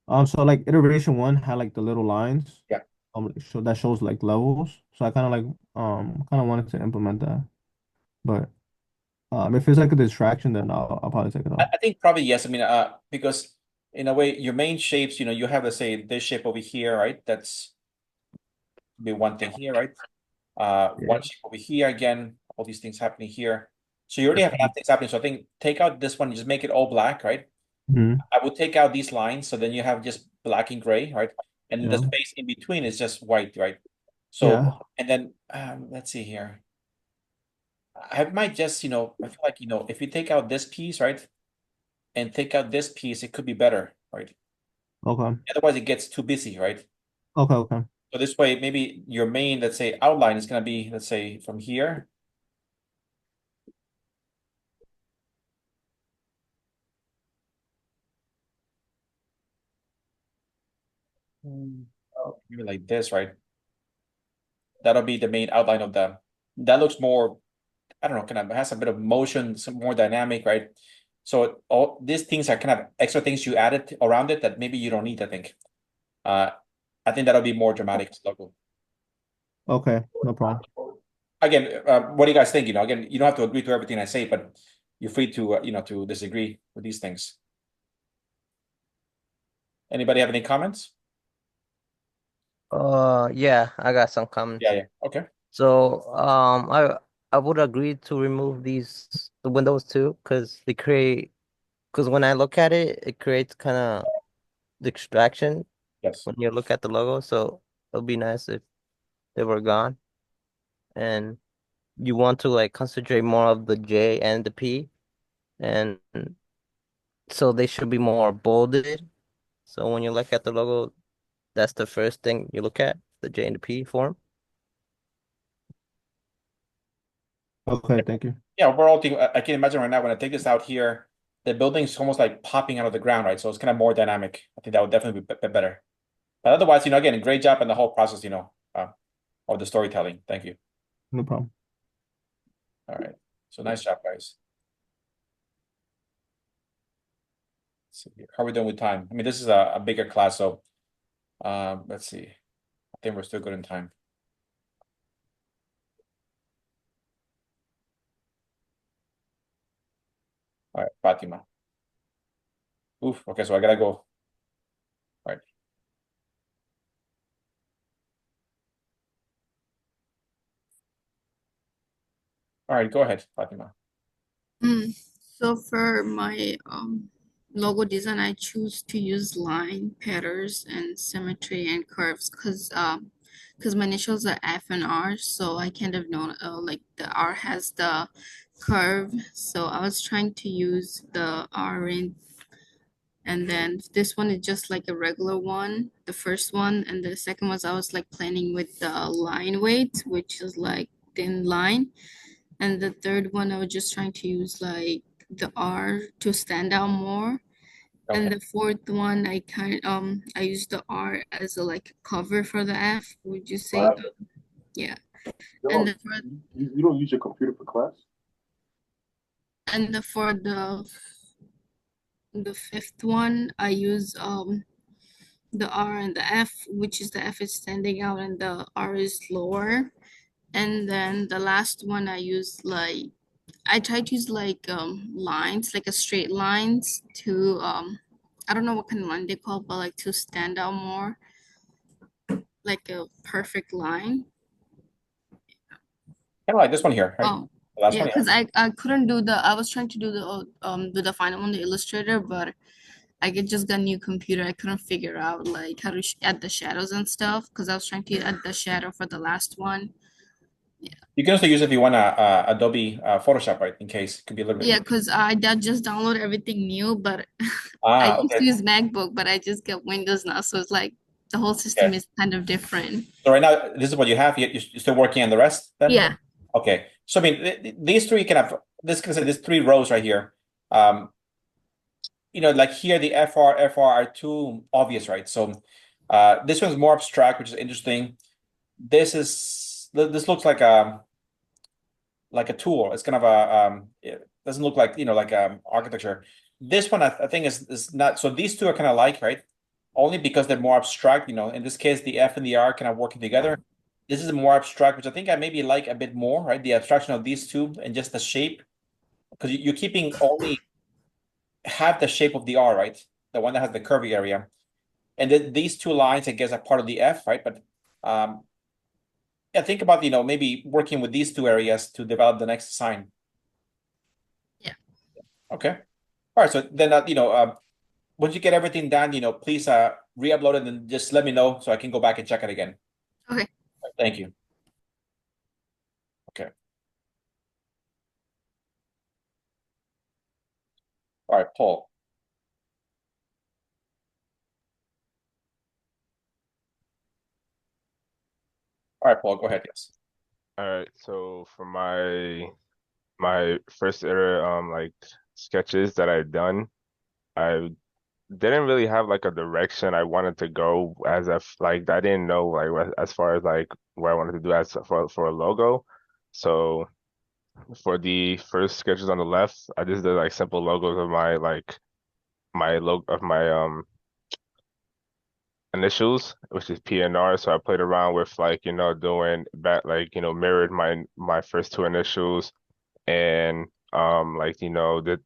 side. So like iteration one had like the little lines, Yeah. so that shows like levels. So I kind of like kind of wanted to implement that, but if it's like a distraction, then I'll probably take it off. I think probably yes. I mean, because in a way, your main shapes, you have, let's say, this shape over here, right? That's be one thing here, right? Yeah. One shape over here again. All these things happening here. So you already That's have enough things happening. So I think take out this one, just make it all black, right? hmm. I would take out these lines, so then you have just black and gray, right? And the Yeah. space in between is just white, right? Yeah. So, and then let's see here. I might just, I feel like, if you take out this piece, right, and take out this piece, it could be better, right? Okay. Otherwise, it gets too busy, right? Okay. Okay. So this way, maybe your main, let's say, outline is going to be, let's say, from here. Oh, maybe like this, right? That'll be the main outline of the. That looks more, I don't know, kind of has a bit of motion, some more dynamic, right? So all these things are kind of extra things you added around it that maybe you don't need, I think. Uh, I think that'll be more dramatic logo. Okay. No problem. Again, what do you guys think? Again, you don't have to agree to everything I say, but you're free to, to disagree with these things. Anybody have any comments? Yeah, I got some Yeah, comments. yeah. Okay. So, I would agree to remove the windows too, because when I look at it, it creates kind of distraction Yes. when you look at the logo. So it would be nice if they were gone, and you want to like concentrate more of the J and the P, and so they should be more bolded. So when you look at the logo, that's the first thing you look at, the J and the P form. Okay. Thank you. Yeah, overall thing, I can imagine right now when I take this out here, the building's almost like popping out of the ground, right? So it's kind of more dynamic. I think that would definitely be better. But otherwise, again, great job in the whole process, of the storytelling. Thank you. No problem. All right. So nice job, guys. Let's see here. How are we doing with time? I mean, this is a bigger class, so let's see. I think we're still good in time. All right, Fatima. Oof. Okay, so I gotta go. All right. All right, go ahead, Fatima. Mm. So for my logo design, I choose to use line, patterns, and symmetry and curves because my initials are F and R, so I kind of know like the R has the curve. So I was trying to use the R in, and then this one is just like a regular one, the first one, and the second was I was like planning with the line weight, which is like thin line. And the third one, I was just trying to use like the R to stand out more. And Okay. the fourth one, I used the R as a like cover for the F, would you say? Yeah. And Yo, the for you don't use your computer for class? and the for the fifth one, I use the R and the F, which is the F is standing out and the R is lower. And then the last one I use like I try to use like lines, like a straight lines to I don't know what kind of line they call, but like to stand out more, like a perfect line. Kind of like this one here, right? Oh, The last yeah, one, yeah. because I couldn't do I was trying to do the final one, the Illustrator, but just got a new computer. I couldn't figure out like how to add the shadows and stuff because I was trying to add the shadow for the last one. You can also use it if you want Adobe Photoshop, right? In case it could be a little bit Yeah, more. because I did just download everything new, but I used Okay. to use MacBook, but I just get Windows now, so it's like the whole system Okay. is kind of different. So right now, this is what you have. You're still working on the rest then? Yeah. Okay. So I mean, these three can have this can say these three rows right here. Um, like here the FR are too obvious, right? So this one's more abstract, which is interesting. This looks like a tool. It's kind of it doesn't look like like architecture. This one I think is not. So these two are kind of like, right? Only because they're more abstract. In this case, the F and the R kind of working together. This is more abstract, which I think I maybe like a bit more, right? The abstraction of these two and just the shape, because you're keeping only half the shape of the R, right? The one that has the curvy area, and then these two lines, I guess, are part of the F, right? But yeah, think about maybe working with these two areas to develop the next design. Yeah. Okay. All right. So then once you get everything done, please re-upload it and just let me know so I can go back and check it again. Okay. Thank you. Okay. All right, Paul. All right, Paul, go ahead. Yes. All right, so for my first era like sketches that I've done, I didn't really have like a direction I wanted to go as if like I didn't know like as far as like what I wanted to do as for a logo. So for the first sketches on the left, I just did like simple logos of my logo of my initials, which is PNR. So I played around with like, doing that like, mirrored my first two initials and like, the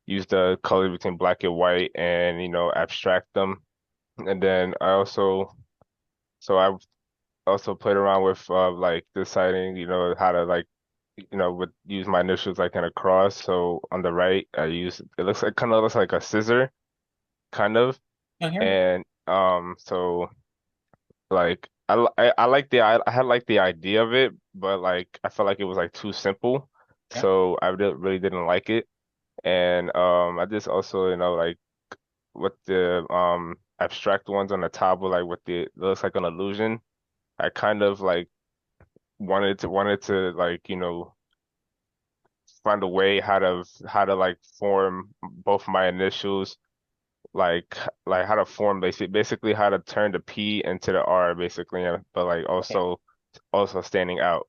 use the color between black and white and, abstract them. And then I also played around with like deciding, how to like, would use my initials like in a cross. So on the right, it looks like kind of looks like a scissor, kind of. Yeah, here. And so like I like I had like the idea of it, but like I felt like it was like too simple, Yeah. so I really didn't like it. And I just also like with the abstract ones on the top with like what the it looks like an illusion. I kind of like wanted to like find a way how to like form both my initials like how to form basically how to turn the P into the R basically, but like Okay. also standing out.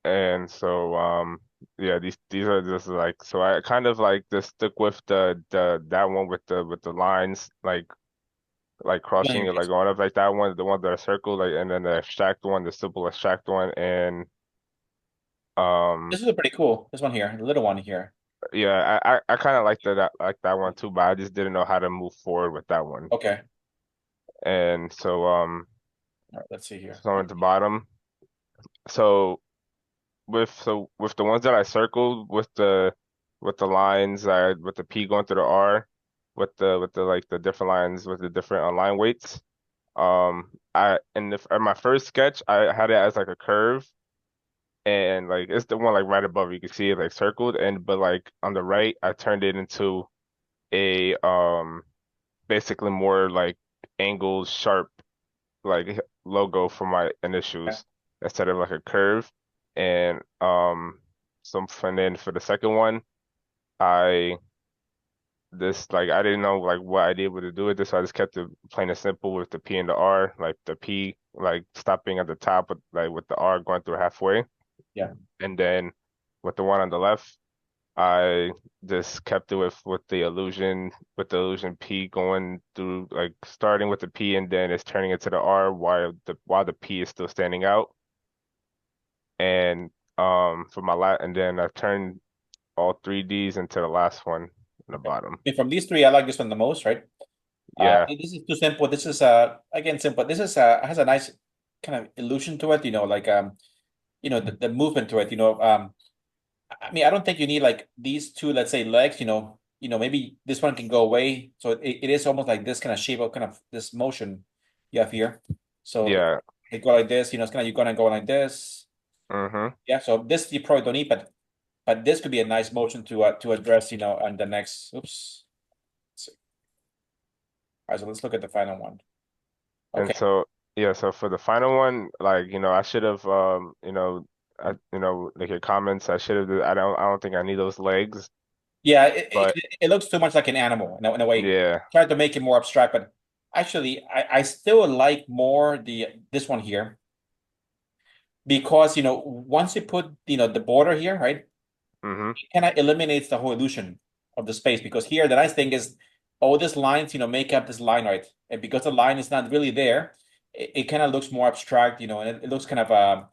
And so yeah, these are just like so I kind of like just stuck with the that one with the lines like Yeah, crossing here it it like is. going up like that one, the ones that are circled like and then the abstract one, the simple abstract one and um This is a pretty cool. This one here, the little one here. yeah, I kind of like that one too, but I just didn't know how to move forward with that one. Okay. And so All right, let's see here. so at the bottom. So with the ones that I circled with with the lines, with the P going through the R, with the like the different lines with the different line weights. I in my first sketch, I had it as like a curve, and like it's the one like right above. You can see it like circled, and but like on the right, I turned it into a basically more like angled, sharp like logo for my Yeah. initials instead of like a curve. And and then for the second one, I this like I didn't know like what I'd be able to do with this, so I just kept it plain and simple with the P and the R, like the P like stopping at the top, but like with the R going through halfway, Yeah. and then with the one on the left, I just kept it with the illusion P going through like starting with the P and then it's turning into the R while the P is still standing out. And for my and then I turned all three Ds into the last one in the bottom. And from these three, I like this one the most, right? Yeah. This is too simple. This is again simple. This is has a nice kind of illusion to it, like the movement to it, I mean, I don't think you need like these two, let's say legs, maybe this one can go away. So it is almost like this kind of shape of kind of this motion you have here. So Yeah. it go like this, it's kind of you're gonna go like this. Mm-hmm. Yeah, so this you probably don't need, but this could be a nice motion to address, on the next. Oops. Let's see. All right, so let's look at the final one. And Okay. so yeah, so for the final one, like, I should have like your comments, I don't think I need those legs. Yeah, it, But it, it looks too much like an animal in a way. yeah. Try to make it more abstract, but actually, I still like more this one here because once you put the border here, right, Mm-hmm. it kind of eliminates the whole illusion of the space because here the nice thing is all these lines make up this line, right, and because the line is not really there, it kind of looks more abstract, and it looks kind of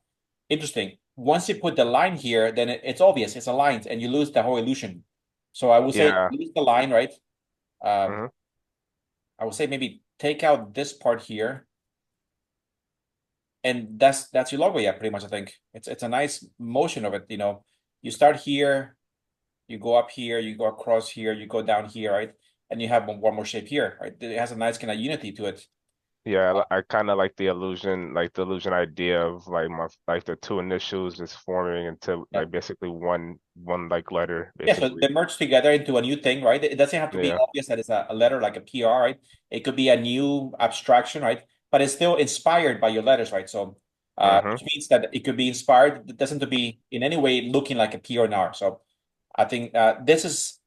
interesting. Once you put the line here, then it's obvious it's a line, and you lose the whole illusion. So I would say Yeah. leave the line, right? Mm-hmm. I would say maybe take out this part here, and that's your logo. Yeah, pretty much. I think it's a nice motion of it. You start here, you go up here, you go across here, you go down here, right? And you have one more shape here, right? It has a nice kind of unity to it. Yeah, I kind of like the illusion idea of like the two initials just forming into Yeah. like basically one like letter Yeah, so basically. they merge together into a new thing, right? It doesn't have to be Yeah. obvious that it's a letter like a PR, right? It could be a new abstraction, right? But it's still inspired by your letters, right? So, Mm-hmm. which means that it could be inspired. It doesn't to be in any way looking like a P or an R. So, I think this is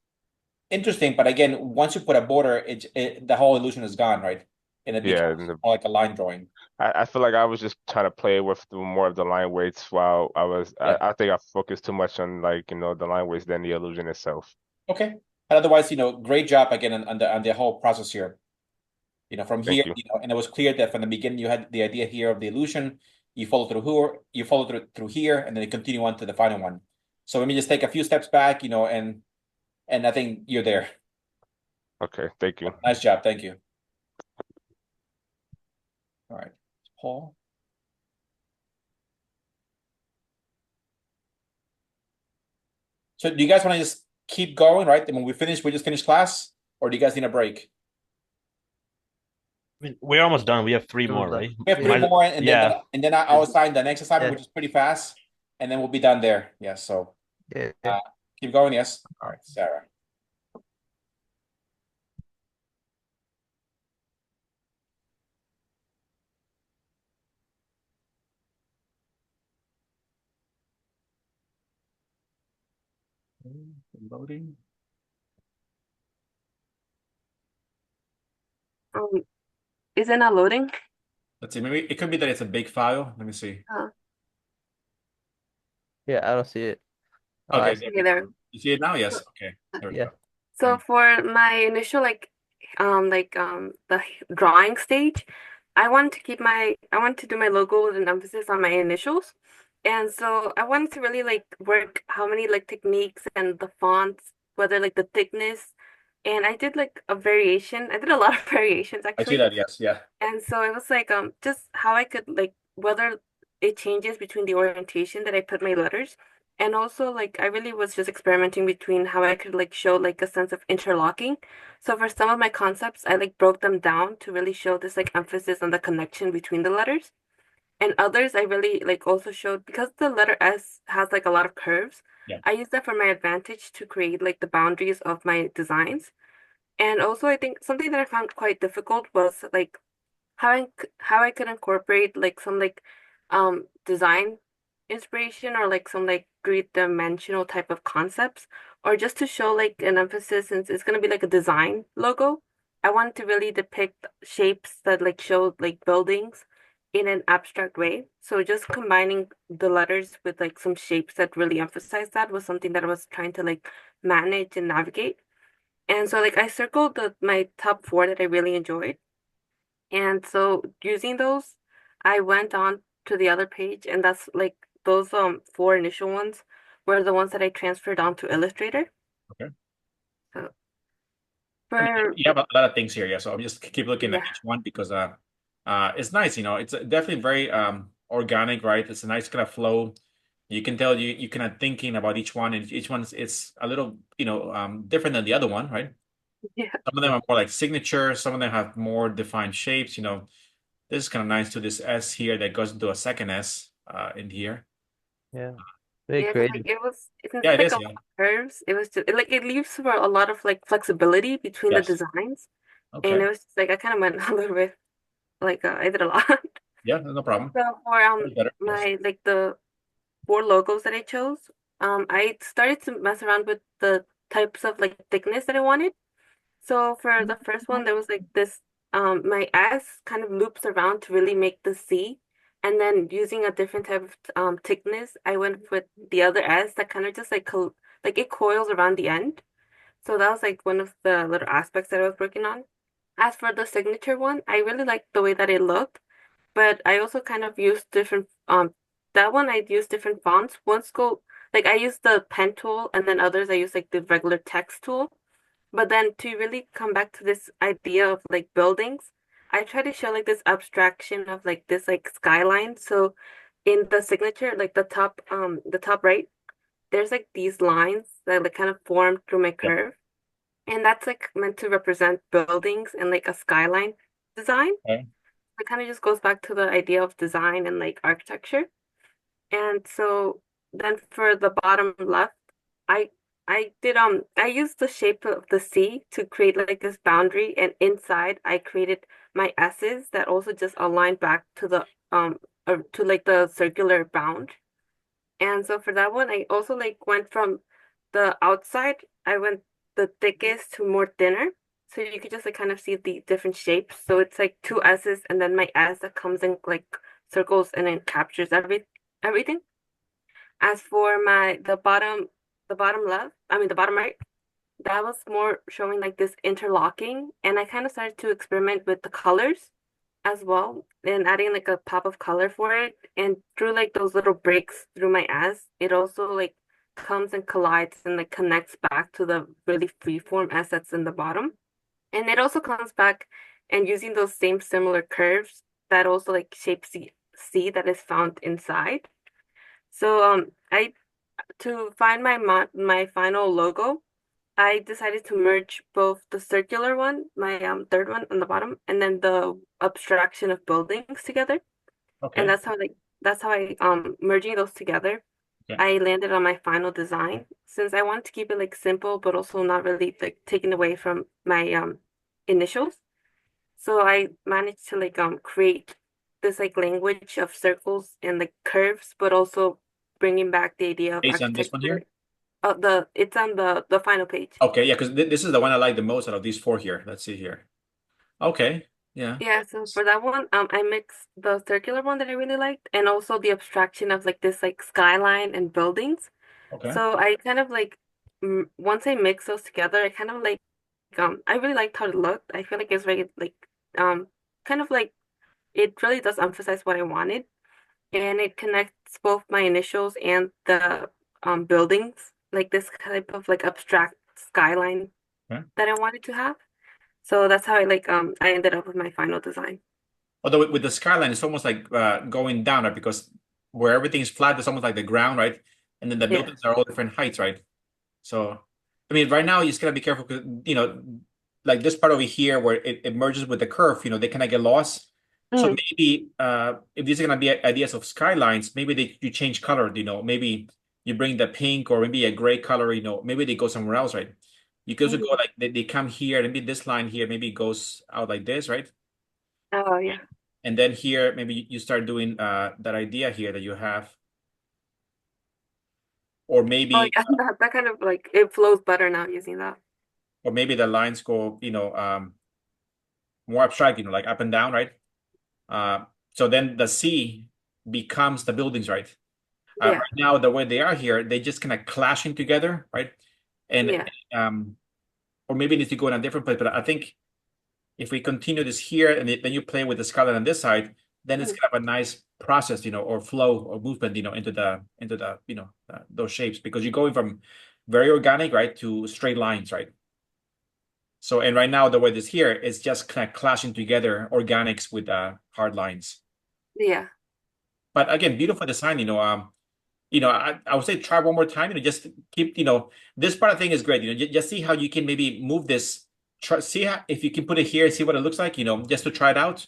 interesting. But again, once you put a border, the whole illusion is gone, right? And it Yeah, becomes more like a line drawing. I feel like I was just trying to play with more of the line weights while Yeah. I think I focused too much on like, the line weights than the illusion itself. Okay. But otherwise, great job again on the whole process here. From here, Thank you. and it was clear that from the beginning you had the idea here of the illusion. You follow through here, you follow through here, and then you continue on to the final one. So let me just take a few steps back, and I think you're there. Okay, thank you. Nice job, thank you. All right, Paul. So do you guys want to just keep going, right? And when we just finish class, or do you guys need a break? We're almost done. We have three Almost more, done. right? We have three Might- more, and then yeah. I'll assign the next assignment, Yeah. which is pretty fast, and then we'll be done there. Yes. So Yeah. keep going. Yes. All right, Sarah. Loading. Is it not loading? Let's see. Maybe it could be that it's a big file. Let me see. Yeah, I don't see it. Oh, I Okay, see Okay, there. you see it now? Yes. Okay. There we Yeah. go. So for my initial the drawing stage, I want to do my logo with an emphasis on my initials. And so I wanted to really work how many techniques and the fonts, whether the thickness. And I did a variation. I did a lot of variations I see actually. that. Yes. Yeah. And so it was just how I could whether it changes between the orientation that I put my letters. And also like I really was just experimenting between how I could like show like a sense of interlocking. So for some of my concepts, I like broke them down to really show this like emphasis on the connection between the letters. And others I really like also showed because the letter S has like a lot of curves. Yeah. I used that for my advantage to create like the boundaries of my designs. And also I think something that I found quite difficult was like how I could incorporate like some like design inspiration or like some like three-dimensional type of concepts or just to show like an emphasis since it's gonna be like a design logo. I wanted to really depict shapes that like show like buildings in an abstract way. So just combining the letters with like some shapes that really emphasize that was something that I was trying to like manage and navigate. And so like I circled my top four that I really enjoyed. And so using those, I went on to the other page, and that's like those four initial ones were the ones that I transferred onto Illustrator. Okay. So I mean, for you have a lot of things here, yeah. So I'll just keep looking at yeah, each one because it's nice, it's definitely very organic, right? It's a nice kind of flow. You can tell you kind of thinking about each one, and each one's it's a little, different than the other one, right? yeah, Some of them are more like signatures, some of them have more defined shapes, This is kind of nice too. This S here that goes into a second S in here. Yeah. Very yeah. 'Cause, like creative. it was since Yeah, it's it like is, a yeah. lot of curves, it was just like it leaves for a lot of like flexibility between the Yes. designs, and Okay. it was just like I kind of went a little bit like I did a lot. Yeah, no problem. So for Better. Yes. my like the four logos that I chose, I started to mess around with the types of like thickness that I wanted. So for the first one, there was like this, my S kind of loops around to really make the C. And then using a different type of thickness, I went with the other S that kind of just like like it coils around the end. So that was like one of the little aspects that I was working on. As for the signature one, I really liked the way that it looked, but I also kind of used different that one I used different fonts. One's go like I used the pen tool and then others I used like the regular text tool. But then to really come back to this idea of like buildings, I try to show like this abstraction of like this like skyline. So in the signature, like the top right, there's like these lines that like kind of form through my Yep. curve. And that's like meant to represent buildings and like a skyline design. Okay. It kind of just goes back to the idea of design and like architecture. And so then for the bottom left, I I used the shape of the C to create like this boundary and inside I created my S's that also just aligned back to the to like the circular bound. And so for that one I also like went from the outside, I went the thickest to more thinner. So you could just like kind of see the different shapes. So it's like two S's and then my S that comes in like circles and then captures everything. As for the bottom left, I mean the bottom right, that was more showing like this interlocking, and I kind of started to experiment with the colors as well, and adding like a pop of color for it. And through like those little breaks through my S, it also like comes and collides and like connects back to the really freeform S that's in the bottom. And it also comes back and using those same similar curves that also like shape C that is found inside. So I to find my final logo, I decided to merge both the circular one, my third one on the bottom, and then the abstraction of buildings together. And Okay. that's how I merging those together, Okay. I landed on my final design since I wanted to keep it like simple but also not really like taken away from my initials. So I managed to like create this like language of circles and like curves, but also bringing back the idea of Based on this one architecture. here. The it's on the final page. Okay, yeah, because this is the one I like the most out of these four here. Let's see here. Okay. Yeah. Yeah, so for that one, I mixed the circular one that I really liked and also the abstraction of like this like skyline and buildings. Okay. So I kind of like once I mix those together, I kind of like I really liked how it looked. I feel like it's very like um kind of like it really does emphasize what I wanted and it connects both my initials and the buildings, like this type of like abstract skyline Okay. that I wanted to have. So that's how I like I ended up with my final design. Although with the skyline, it's almost like going down, right? Because where everything is flat, it's almost like the ground, right? and then the Yeah. buildings are all different heights, right? So, I mean, right now you just gotta be careful because like this part over here where it merges with the curve, they kind of get lost. So Mm. maybe if these are gonna be ideas of skylines, maybe you change color, maybe you bring the pink or maybe a gray color, maybe they go somewhere else, right? You can also go Mhm. like they come here, and maybe this line here maybe goes out like this, right? Oh yeah. And then here maybe you start doing that idea here that you have, or Oh maybe yeah. That kind of like it flows better now using that. or maybe the lines go, more abstract, like up and down, right? Uh, so then the sea becomes the buildings, right? Yeah. Right now, the way they are here, they just kind of clashing together, right? And Yeah. or maybe it needs to go in a different place. But I think if we continue this here and then you play with the skyline on this side, then it's Mm. kind of a nice process, or flow or movement, into the those shapes because you're going from very organic, right, to straight lines, right? So, and right now the way this here is just kind of clashing together organics with hard lines. Yeah. But again, beautiful design, I would say try one more time, just keep, this part I think is great, just see how you can maybe move this, try, see how, if you can put it here, see what it looks like, just to try it out.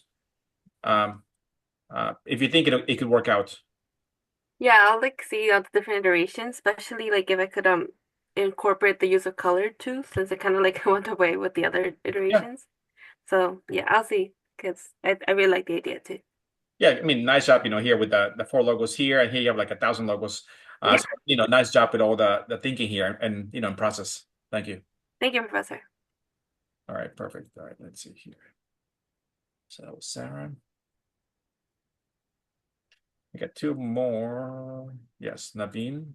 If you think it could work out. Yeah, I'll like see the different iterations, especially like if I could incorporate the use of color too, since it kind of like went away with the other iterations. So yeah, I'll see because I really like the idea too. Yeah, I mean, nice job, here with the four logos here, and here you have like 1,000 logos. Yeah. So, nice job with all the thinking here and, in process. Thank you. Thank you, Professor. All right, perfect. All right, let's see here. So that was Sarah. I got two more. Yes, Naveen.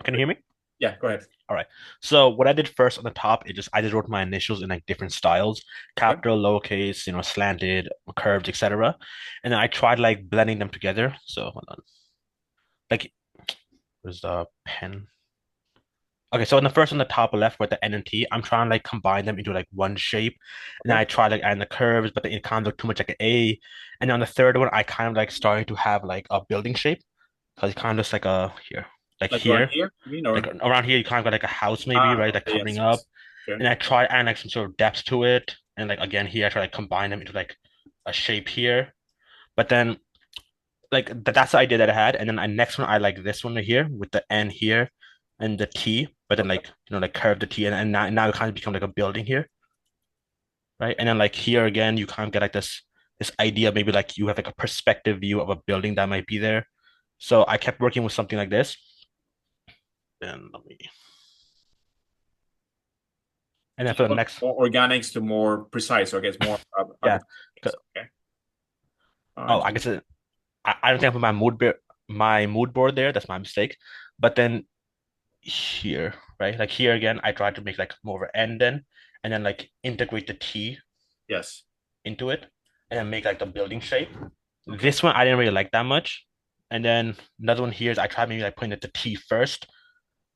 Can you hear me? Yeah, go ahead. All right. So what I did first on the top, I just wrote my initials in like different styles, capital, lowercase, slanted, curved, etc. And then I tried like blending them together. So hold on. Like, where's the pen? Okay, so in the first on the top left with the N and T, I'm trying to like combine them into like one shape. And then I try like adding the curves, but then it kind of look too much like an A. And on the third one, I kind of like starting to have like a building shape. Because it kind of looks like a here. Like Like around here. here, you mean, or Like around here, you kind of got like a house maybe, right? Like okay, covering yes, up. yes. Okay. And I try adding like some sort of depth to it. And like again here, I try to like, combine them into like a shape here. But then like that's the idea that I had. And then I next one I like this one right here with the N here and the T, but then like like curve the T and now it kind of become like a building here. Right. And then like here again, you kind of get like this idea, maybe like you have like a perspective view of a building that might be there. So I kept working with something like this. Then let me and then for the next more organics to more precise, so I guess more yeah. Okay. Oh, I guess I don't think I put my mood board there. That's my mistake. But then here, right? Like here again, I tried to make like more of an end then, and then like integrate the T Yes. into it, and then make like the building shape. This one I didn't really like that much. And then another one here is I tried maybe like putting the T first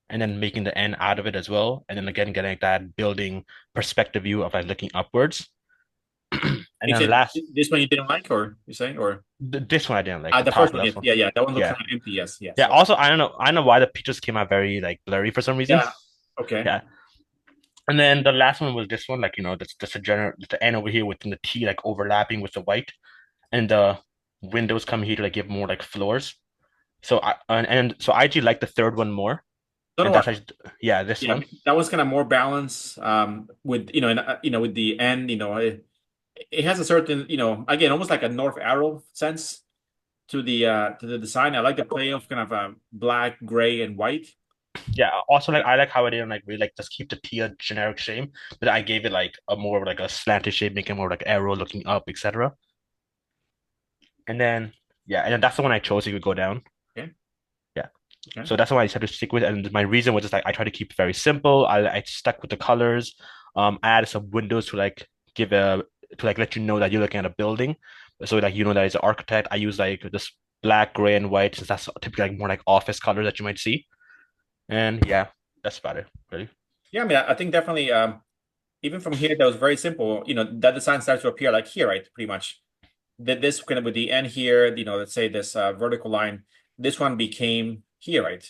and then making the N out of it as well. And then again getting like that building perspective view of like looking upwards. And You then said last this one you didn't like, or you saying, or this one I didn't like the top first one, left yes. one. Yeah, that one looks Yeah. kind of empty. Yes, yes. Yeah. Also, I don't know why the pictures came out very like blurry for some reason. Yeah. Okay. Yeah. And then the last one was this one, like that's a general the N over here within the T, like overlapping with the white, and the windows come here to like give more like floors. So so I actually like the third one more. So And do that's I. actually, yeah, this Yeah, one. that was kind of more balance. With and with the end, it has a certain, again, almost like a north arrow sense to the design. I like the play of kind of black, gray, and white. Yeah. Also, like I like how I didn't like really like just keep the T a generic shape, but I gave it like a more of like a slanted shape, making more like arrow looking up, etc. And then yeah, and then that's the one I chose. You could go down. Okay. Yeah. Okay. So that's why I decided to stick with it. And my reason was just like I try to keep it very simple. I stuck with the colors. I added some windows to like give a to like let you know that you're looking at a building. So like that it's an architect. I use like this black, gray, and white since that's typically like more like office color that you might see. And yeah, that's about it, really. Yeah, I mean, I think definitely even from here, that was very simple. That design starts to appear like here, right? Pretty much. This kind of with the end here, let's say this vertical line, this one became here, right?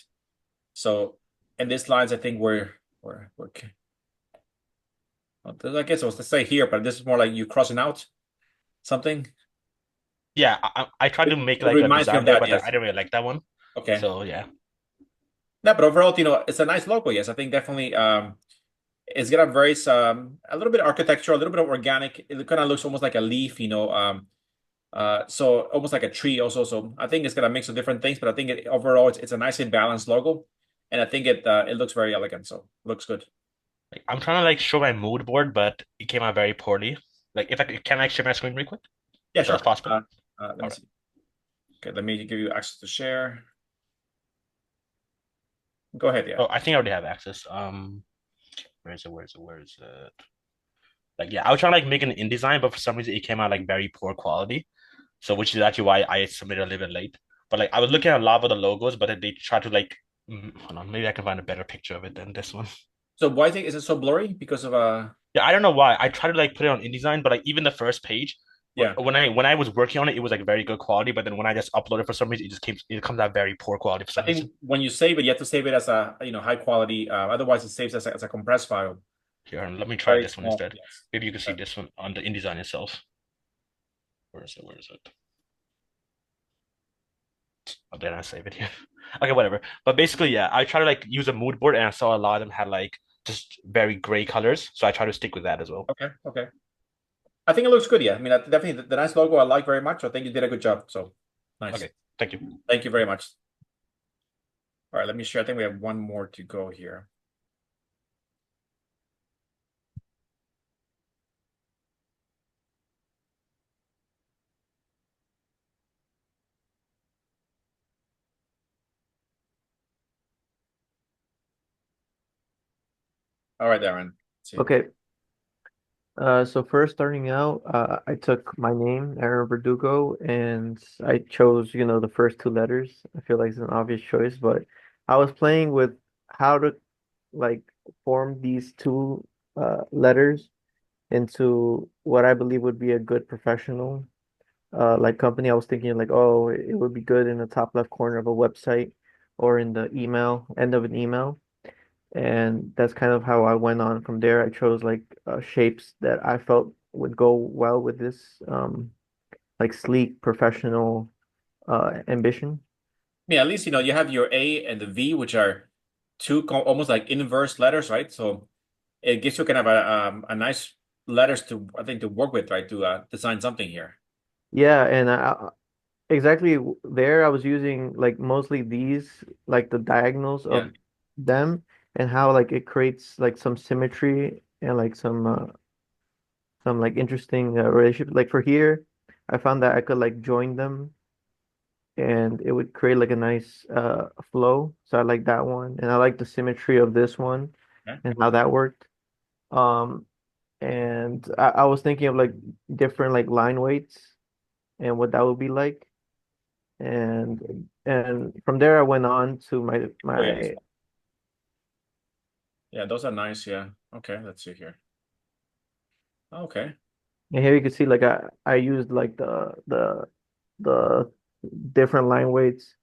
So, and these lines, I think were I guess it was to say here, but this is more like you crossing out something. Yeah, I tried to make It like a reminds me design of there, that, but yes. I didn't really like that one. Okay. So yeah. No, but overall, it's a nice logo. Yes, I think definitely. It's got a very a little bit of architecture, a little bit of organic. It kind of looks almost like a leaf, so almost like a tree also. So I think it's got a mix of different things, but I think overall it's a nicely balanced logo, and I think it looks very elegant. So looks good. Like, I'm trying to like show my mood board, but it came out very poorly. Like if can I share my screen real quick? Yeah, If that's sure. possible. Let me All right. see. Okay, let me give you access to share. Go ahead, yeah. Oh, I think I already have access. Where is it? Where is it? Where is it? Like yeah, I was trying to like make an InDesign, but for some reason it came out like very poor quality. So which is actually why I submitted a little bit late. But like I was looking at a lot of the logos, but then they tried to like hold on, maybe I can find a better picture of it than this one. So why is it so blurry? Because of Yeah, I don't know why. I tried to like put it on InDesign, but like even the first page, yeah. when I was working on it, it was like very good quality. But then when I just uploaded for some reason, it comes out very poor quality for I some think reason. when you save it, you have to save it as a high quality. Otherwise, it saves as a compressed file. Here, let me try Very this one small. instead. Yes. Maybe you can see this one on the InDesign itself. Where is it? Where is it? Oh, did I save it here? Okay, whatever. But basically, yeah, I try to like use a mood board, and I saw a lot of them had like just very gray colors, so I try to stick with that as well. Okay. Okay. I think it looks good. Yeah. I mean, definitely the nice logo I like very much. I think you did a good job. So nice. Okay, thank you. Thank you very much. All right, let me share. I think we have one more to go here. All right, Darren. Let's see. Okay. So first starting out, I took my name, Aaron Verdugo, and I chose, the first two letters. I feel like it's an obvious choice, but I was playing with how to like form these two letters into what I believe would be a good professional like company. I was thinking like, oh, it would be good in the top left corner of a website or in the end of an email. And that's kind of how I went on from there. I chose like shapes that I felt would go well with this like sleek professional ambition. Yeah, at least you have your A and the V, which are two almost like inverse letters, right? So it gives you kind of a nice letters to I think to work with, right? To design something here. Yeah, and exactly there I was using like mostly these like the diagonals Yeah. of them and how like it creates like some symmetry and like some like interesting relationship. Like for here, I found that I could like join them and it would create like a nice flow. So I like that one, and I like the symmetry of this one Okay. and how that worked. Um, and I was thinking of like different like line weights and what that would be like. And from there I went on to my Oh yeah, my yeah, those are nice. Yeah. Okay, let's see here. Okay. and here you can see like I used like the different line weights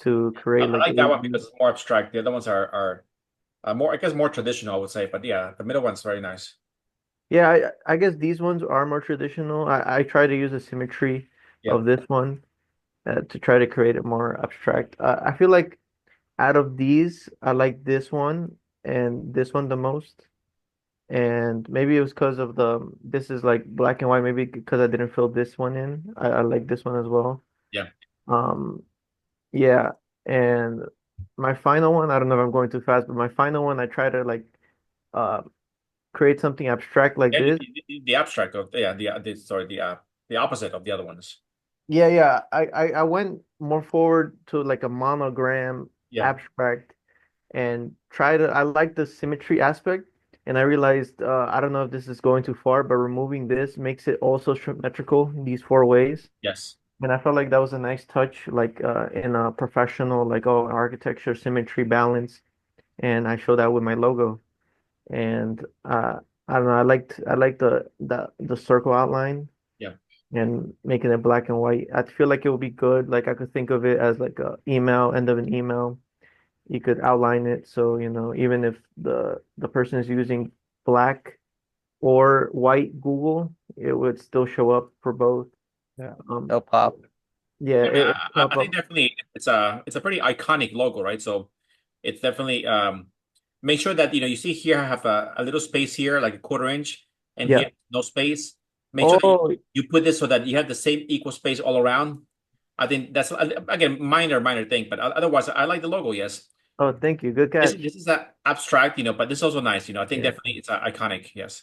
to I create like like that one because it's more abstract. The other ones are more, I guess, more traditional, I would say. But yeah, the middle one's very nice. yeah, I guess these ones are more traditional. I try to use the symmetry Yeah. of this one to try to create it more abstract. I feel like out of these, I like this one and this one the most. And maybe it was because of this is like black and white, maybe because I didn't fill this one in. I like this one as well. Yeah. Um, yeah. And my final one, I don't know if I'm going too fast, but my final one, I try to like uh create something abstract like Yeah, this. the abstract of sorry the opposite of the other ones. Yeah, yeah. I went more forward to like a monogram Yeah. abstract and try to I like the symmetry aspect and I realized I don't know if this is going too far, but removing this makes it also symmetrical in these four ways. Yes. And I felt like that was a nice touch, like in a professional, like oh, architecture, symmetry, balance, and I show that with my logo. And I don't know. I like the circle outline Yeah. and making it black and white. I feel like it would be good. Like I could think of it as like a email, end of an email. You could outline it so, even if the person is using black or white Google, it would still show up for both. Yeah. Um, It'll pop. yeah, Yeah, man, it I pop think up. definitely it's a pretty iconic logo, right? So it's definitely make sure that you see here I have a little space here, like a quarter inch, and Yeah. here no space. Make sure that Oh, you put this so that you have the same equal space all around. I think that's again minor thing, but otherwise I like the logo. Yes, oh, thank you. Good this catch. this is a abstract, but this is also nice. I think Yeah. definitely it's iconic. Yes,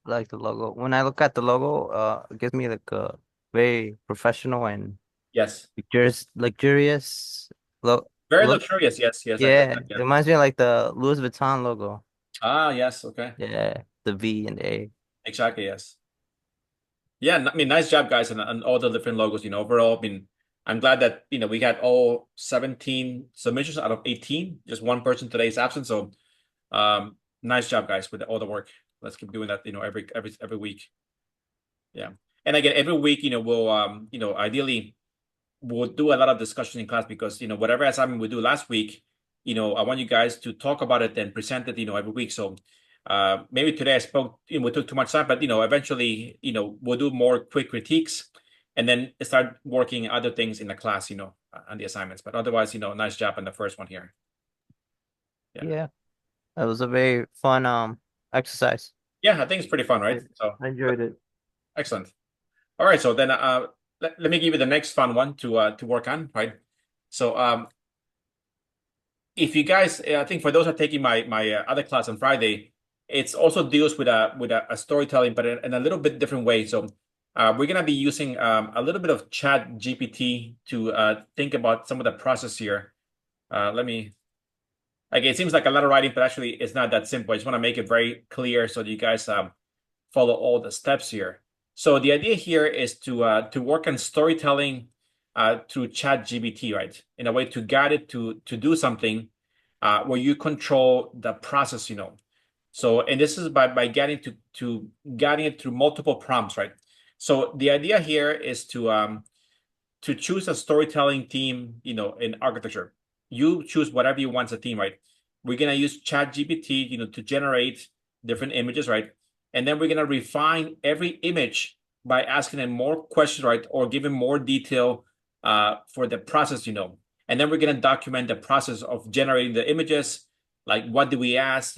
I like the logo. When I look at the logo, it gives me like a very professional and yes, luxurious very look. luxurious. Yes, yes, I get Yeah, that. it Yeah. reminds me of like the Louis Vuitton logo. Ah, yes, okay, Yeah, the V and the A. exactly. Yes. Yeah, I mean, nice job, guys, and all the different logos. Overall, I mean, I'm glad that we got all 17 submissions out of 18. Just one person today is absent, so nice job, guys, with all the work. Let's keep doing that. Every week. Yeah, and again, every week, we'll ideally we'll do a lot of discussion in class because whatever assignment we do last week, I want you guys to talk about it and present it, every week. So maybe today I spoke, we took too much time, but eventually, we'll do more quick critiques and then start working other things in the class, on the assignments. But otherwise, nice job on the first one here. Yeah. Yeah, that was a very fun exercise. Yeah, I think it's pretty fun, right? So I enjoyed it. excellent. All right, so then let me give you the next fun one to work on, right? So if you guys, I think for those who are taking my other class on Friday, it's also deals with a storytelling, but in a little bit different way. So we're gonna be using a little bit of ChatGPT to think about some of the process here. Let me. Like it seems like a lot of writing, but actually it's not that simple. I just want to make it very clear so that you guys follow all the steps here. So the idea here is to work on storytelling through ChatGPT, right? In a way to guide it to do something where you control the process. So and this is by getting to guiding it through multiple prompts, right? So the idea here is to choose a storytelling theme, in architecture. You choose whatever you want as a theme, right? We're gonna use ChatGPT, to generate different images, right? And then we're gonna refine every image by asking them more questions, right, or giving more detail for the process. And then we're gonna document the process of generating the images, like what did we ask,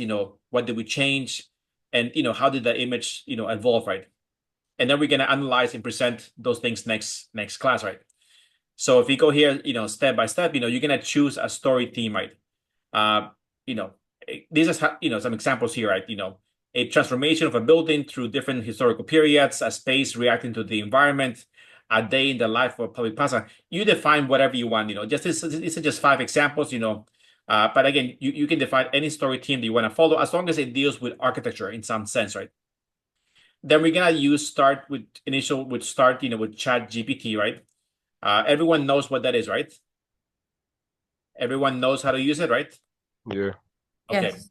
what did we change, and how did the image, evolve, right? And then we're gonna analyze and present those things next class, right? So if you go here, step by step, you're gonna choose a story theme, right? Uh, you know, these are some examples here, right? A transformation of a building through different historical periods, a space reacting to the environment, a day in the life of a public plaza. You define whatever you want. Just these are just 5 examples. But again, you can define any story theme that you want to follow as long as it deals with architecture in some sense, right? Then we're gonna use start with Chat GPT, right? Everyone knows what that is, right? Everyone knows how to use it, right? Yeah. Okay. Yes.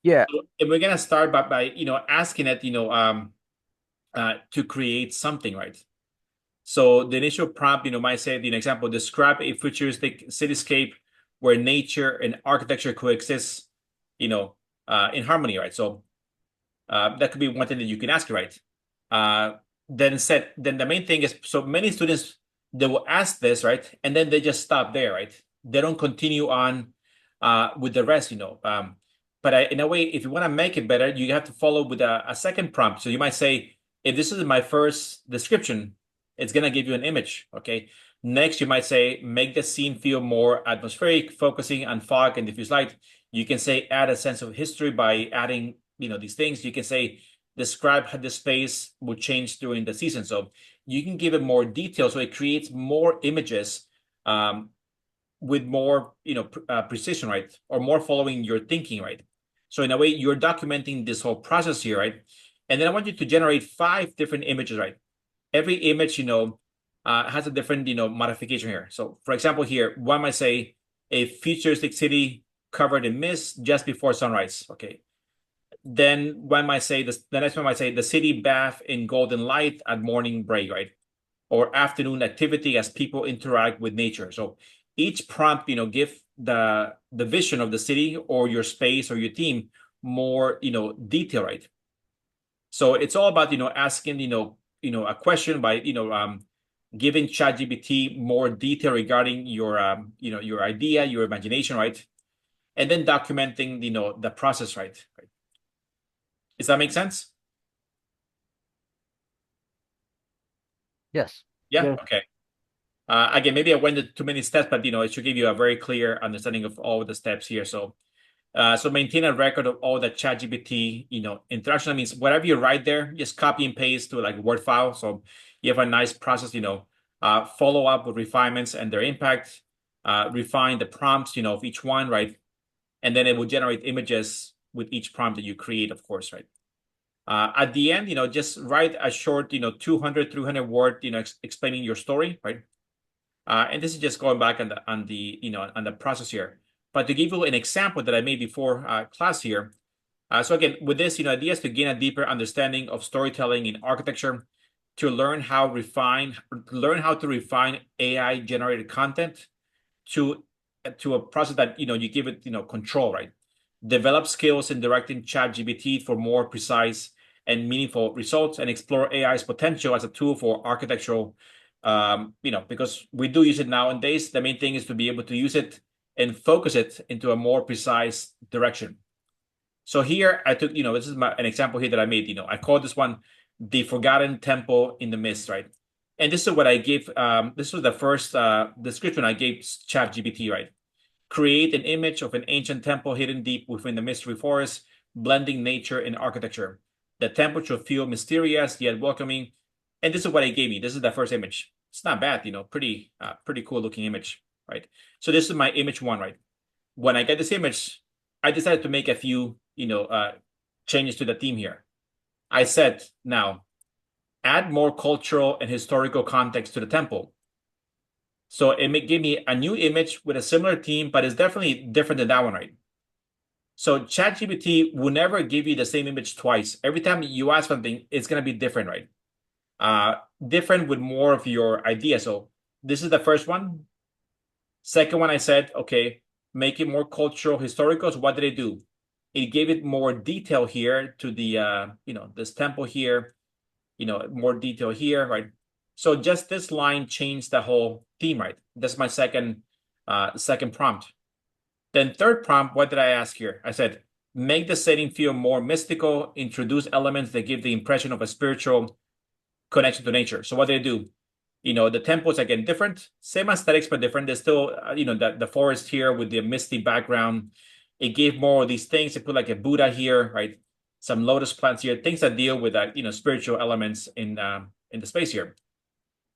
Yeah. So, and we're gonna start by asking it, to create something, right? So the initial prompt, might say, example, describe a futuristic cityscape where nature and architecture coexist, in harmony, right? So that could be one thing that you can ask, right? Then the main thing is, so many students, they will ask this, right? And then they just stop there, right? They don't continue on with the rest. But in a way, if you want to make it better, you have to follow with a second prompt. So you might say, if this is my first description, it's going to give you an image, okay? Next, you might say, make the scene feel more atmospheric, focusing on fog and diffuse light. You can say, add a sense of history by adding these things. You can say, describe how the space would change during the season. So you can give it more detail, so it creates more images with more precision, right? Or more following your thinking, right? So in a way, you're documenting this whole process here, right? And then I want you to generate 5 different images, right? Every image, has a different, modification here. So for example, here, one might say a futuristic city covered in mist just before sunrise. Okay. then one might say this, the next one might say the city bath in golden light at morning break, right? Or afternoon activity as people interact with nature. So each prompt, give the vision of the city or your space or your team more, detail, right? So it's all about, asking, a question by, giving ChatGPT more detail regarding your, your idea, your imagination, right? And then documenting, the process, right? Does that make sense? Yes. Yeah. Yeah. Okay. Again, maybe I went into too many steps, but it should give you a very clear understanding of all the steps here. So, so maintain a record of all the ChatGPT, interaction. That means whatever you write there, just copy and paste to like Word file. So you have a nice process. Follow up with refinements and their impact. Refine the prompts, of each one, right? And then it will generate images with each prompt that you create, of course, right? At the end, just write a short, 200, 300 word, explaining your story, right? And this is just going back on the process here. But to give you an example that I made before class here. So again, with this, ideas to gain a deeper understanding of storytelling in architecture, to learn how to refine AI generated content to a process that you give it control, right? Develop skills in directing ChatGPT for more precise and meaningful results, and explore AI's potential as a tool for architectural. Because we do use it nowadays. The main thing is to be able to use it and focus it into a more precise direction. So here I took, this is an example here that I made. I called this one the Forgotten Temple in the Mist, right? And this is what I gave. This was the first description I gave ChatGPT, right? Create an image of an ancient temple hidden deep within the mystery forest, blending nature and architecture. The temple should feel mysterious yet welcoming. And this is what it gave me. This is the first image. It's not bad, pretty cool looking image, right? So this is my image one, right? When I get this image, I decided to make a few, changes to the theme here. I said, now, add more cultural and historical context to the temple. So it may give me a new image with a similar theme, but it's definitely different than that one, right? So ChatGPT will never give you the same image twice. Every time you ask something, it's going to be different, right? Different with more of your idea. So this is the first one. Second one, I said, okay, make it more cultural, historical. So what did it do? It gave it more detail here to the, this temple here, more detail here, right? So just this line changed the whole theme, right? That's my second prompt. Then third prompt, what did I ask here? I said, make the setting feel more mystical, introduce elements that give the impression of a spiritual connection to nature. So what did I do? The temples again different, same aesthetics but different. There's still the forest here with the misty background. It gave more of these things. It put like a Buddha here, right? Some lotus plants here, things that deal with that spiritual elements in the space here.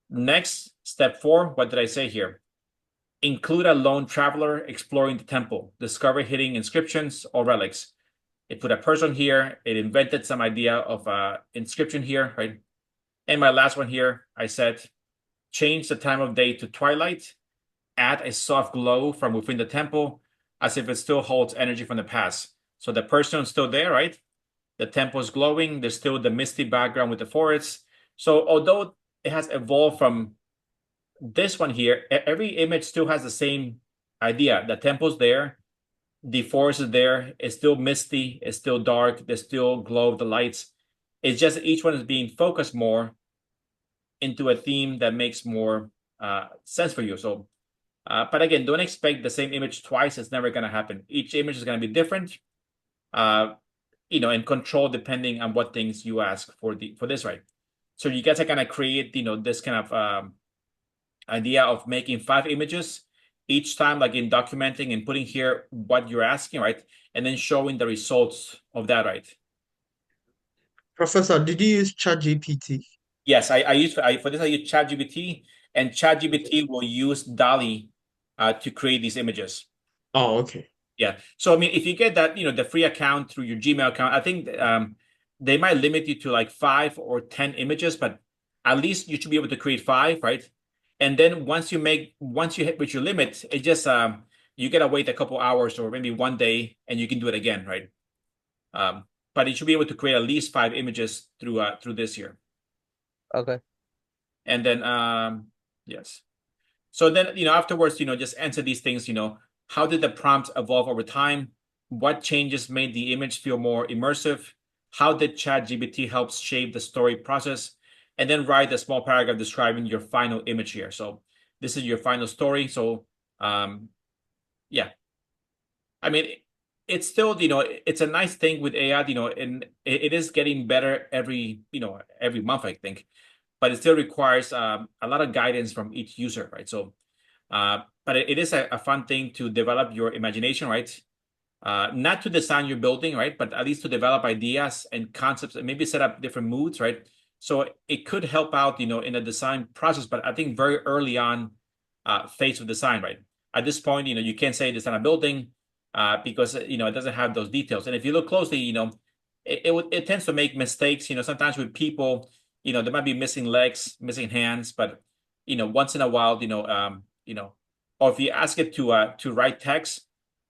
Next, step 4, what did I say here? Include a lone traveler exploring the temple, discover hidden inscriptions or relics. It put a person here. It invented some idea of inscription here, right? And my last one here, I said, change the time of day to twilight, add a soft glow from within the temple as if it still holds energy from the past. So the person is still there, right? The temple is glowing. There's still the misty background with the forest. So although it has evolved from this one here, every image still has the same idea. The temple's there. The forest is there. It's still misty. It's still dark. There's still glow of the lights. It's just each one is being focused more into a theme that makes more sense for you. So, but again, don't expect the same image twice. It's never going to happen. Each image is going to be different, and control depending on what things you ask for this, right? So you guys are going to create, this kind of idea of making 5 images each time, like in documenting and putting here what you're asking, right? And then showing the results of that, right? Professor, did you use ChatGPT? Yes, for this I use ChatGPT, and ChatGPT will use DALL-E to create these images. Oh, okay. Yeah. So I mean, if you get that, the free account through your Gmail account, I think they might limit you to like 5 or 10 images, but at least you should be able to create 5, right? And then once you hit with your limit, it just you gotta wait a couple hours or maybe one day, and you can do it again, right? but it should be able to create at least 5 images through this year. Okay. And then yes. So then, afterwards, just answer these things, how did the prompts evolve over time? What changes made the image feel more immersive? How did ChatGPT help shape the story process? And then write a small paragraph describing your final image here. So this is your final story. So yeah. I mean, it's still, it's a nice thing with AI, and it is getting better every month, I think. But it still requires a lot of guidance from each user, right? So but it is a fun thing to develop your imagination, right? Not to design your building, right? But at least to develop ideas and concepts and maybe set up different moods, right? So it could help out, in the design process, but I think very early on phase of design, right? At this point, you can't say design a building because, it doesn't have those details. And if you look closely, it tends to make mistakes, sometimes with people, there might be missing legs, missing hands, but, once in a while, or if you ask it to write text,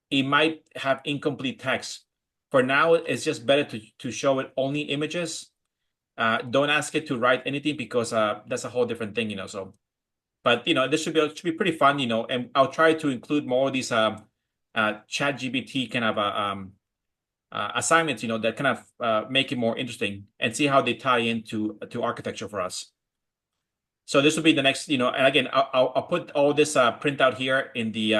it might have incomplete text. For now, it's just better to show it only images. Don't ask it to write anything because that's a whole different thing, So, but this should be pretty fun, And I'll try to include more of these ChatGPT kind of assignments, that kind of make it more interesting and see how they tie into architecture for us. So this will be the next, and again, I'll put all this printout here in the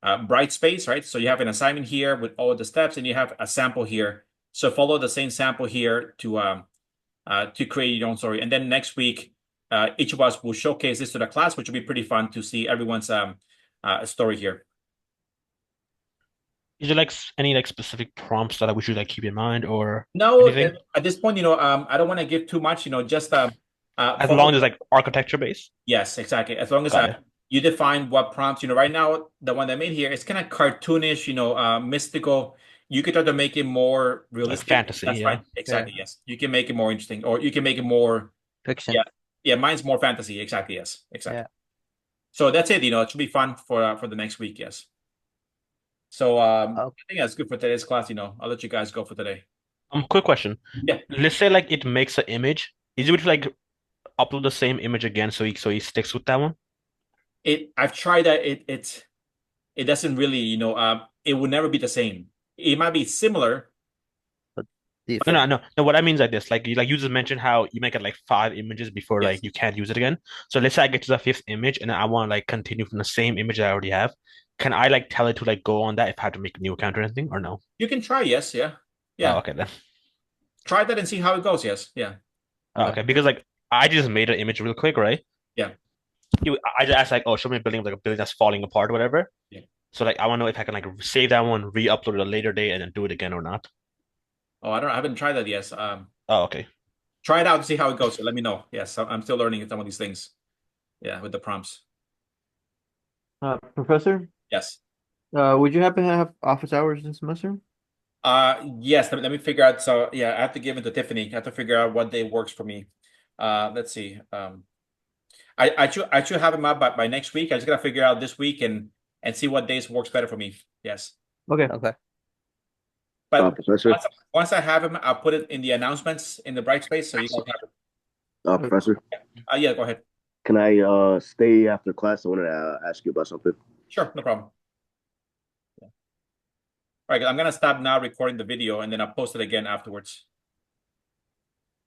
Brightspace, right? So you have an assignment here with all the steps, and you have a sample here. So follow the same sample here to create your own story. And then next week, each of us will showcase this to the class, which will be pretty fun to see everyone's story here. Is there any specific prompts that we should keep in mind or No, anything? at this point, I don't want to give too much, just As long as architecture based? Yes, exactly. As long as Got it. you define what prompts, right now, the one I made here is kind of cartoonish, mystical. You could try to make it more realistic. Fantasy, That's yeah. fine. Exactly, yes. You can make it more interesting, or you can make it more Fiction. Yeah, yeah. Mine's more fantasy. Exactly, yes. Exactly. Yeah. So that's it. It should be fun for the next week. Yes. So I think that's good for today's class. I'll let you guys go for today. Quick question. Yeah. Let's say it makes an image. Is it to upload the same image again so he sticks with that one? I've tried that. It doesn't really, it will never be the same. It might be similar. No. What I mean is this. You just mentioned how you make it 5 images before Yes. you can't use it again. So let's say I get to the 5th image and I want to continue from the same image that I already have. Can I tell it to go on that if I have to make a new account or anything or no? You can try, yes, yeah. Yeah. Oh, okay then. Try that and see how it goes, yes. Yeah. Oh, okay, because I just made an image real quick, right? Yeah. I just asked show me a building a building that's falling apart or whatever. Yeah. So I want to know if I can save that one, re-upload it a later date, and then do it again or not. Oh, I haven't tried that yet. Oh, okay. Try it out to see how it goes. Let me know. Yes, I'm still learning some of these things. Yeah, with the prompts. Professor? Yes. Would you happen to have office hours this semester? Yes. Let me figure out. So yeah, I have to give it to Tiffany. I have to figure out what day works for me. Let's see. I should have him up by next week. I just gotta figure out this week and see what days works better for me. Yes. Okay. Okay. But Professor? once I have him, I'll put it in the announcements in the Brightspace so you guys have it. Professor? Yeah, go ahead. Can I stay after class? I wanted to ask you about something. Sure, no problem. Yeah. All right, I'm gonna stop now recording the video and then I'll post it again afterwards.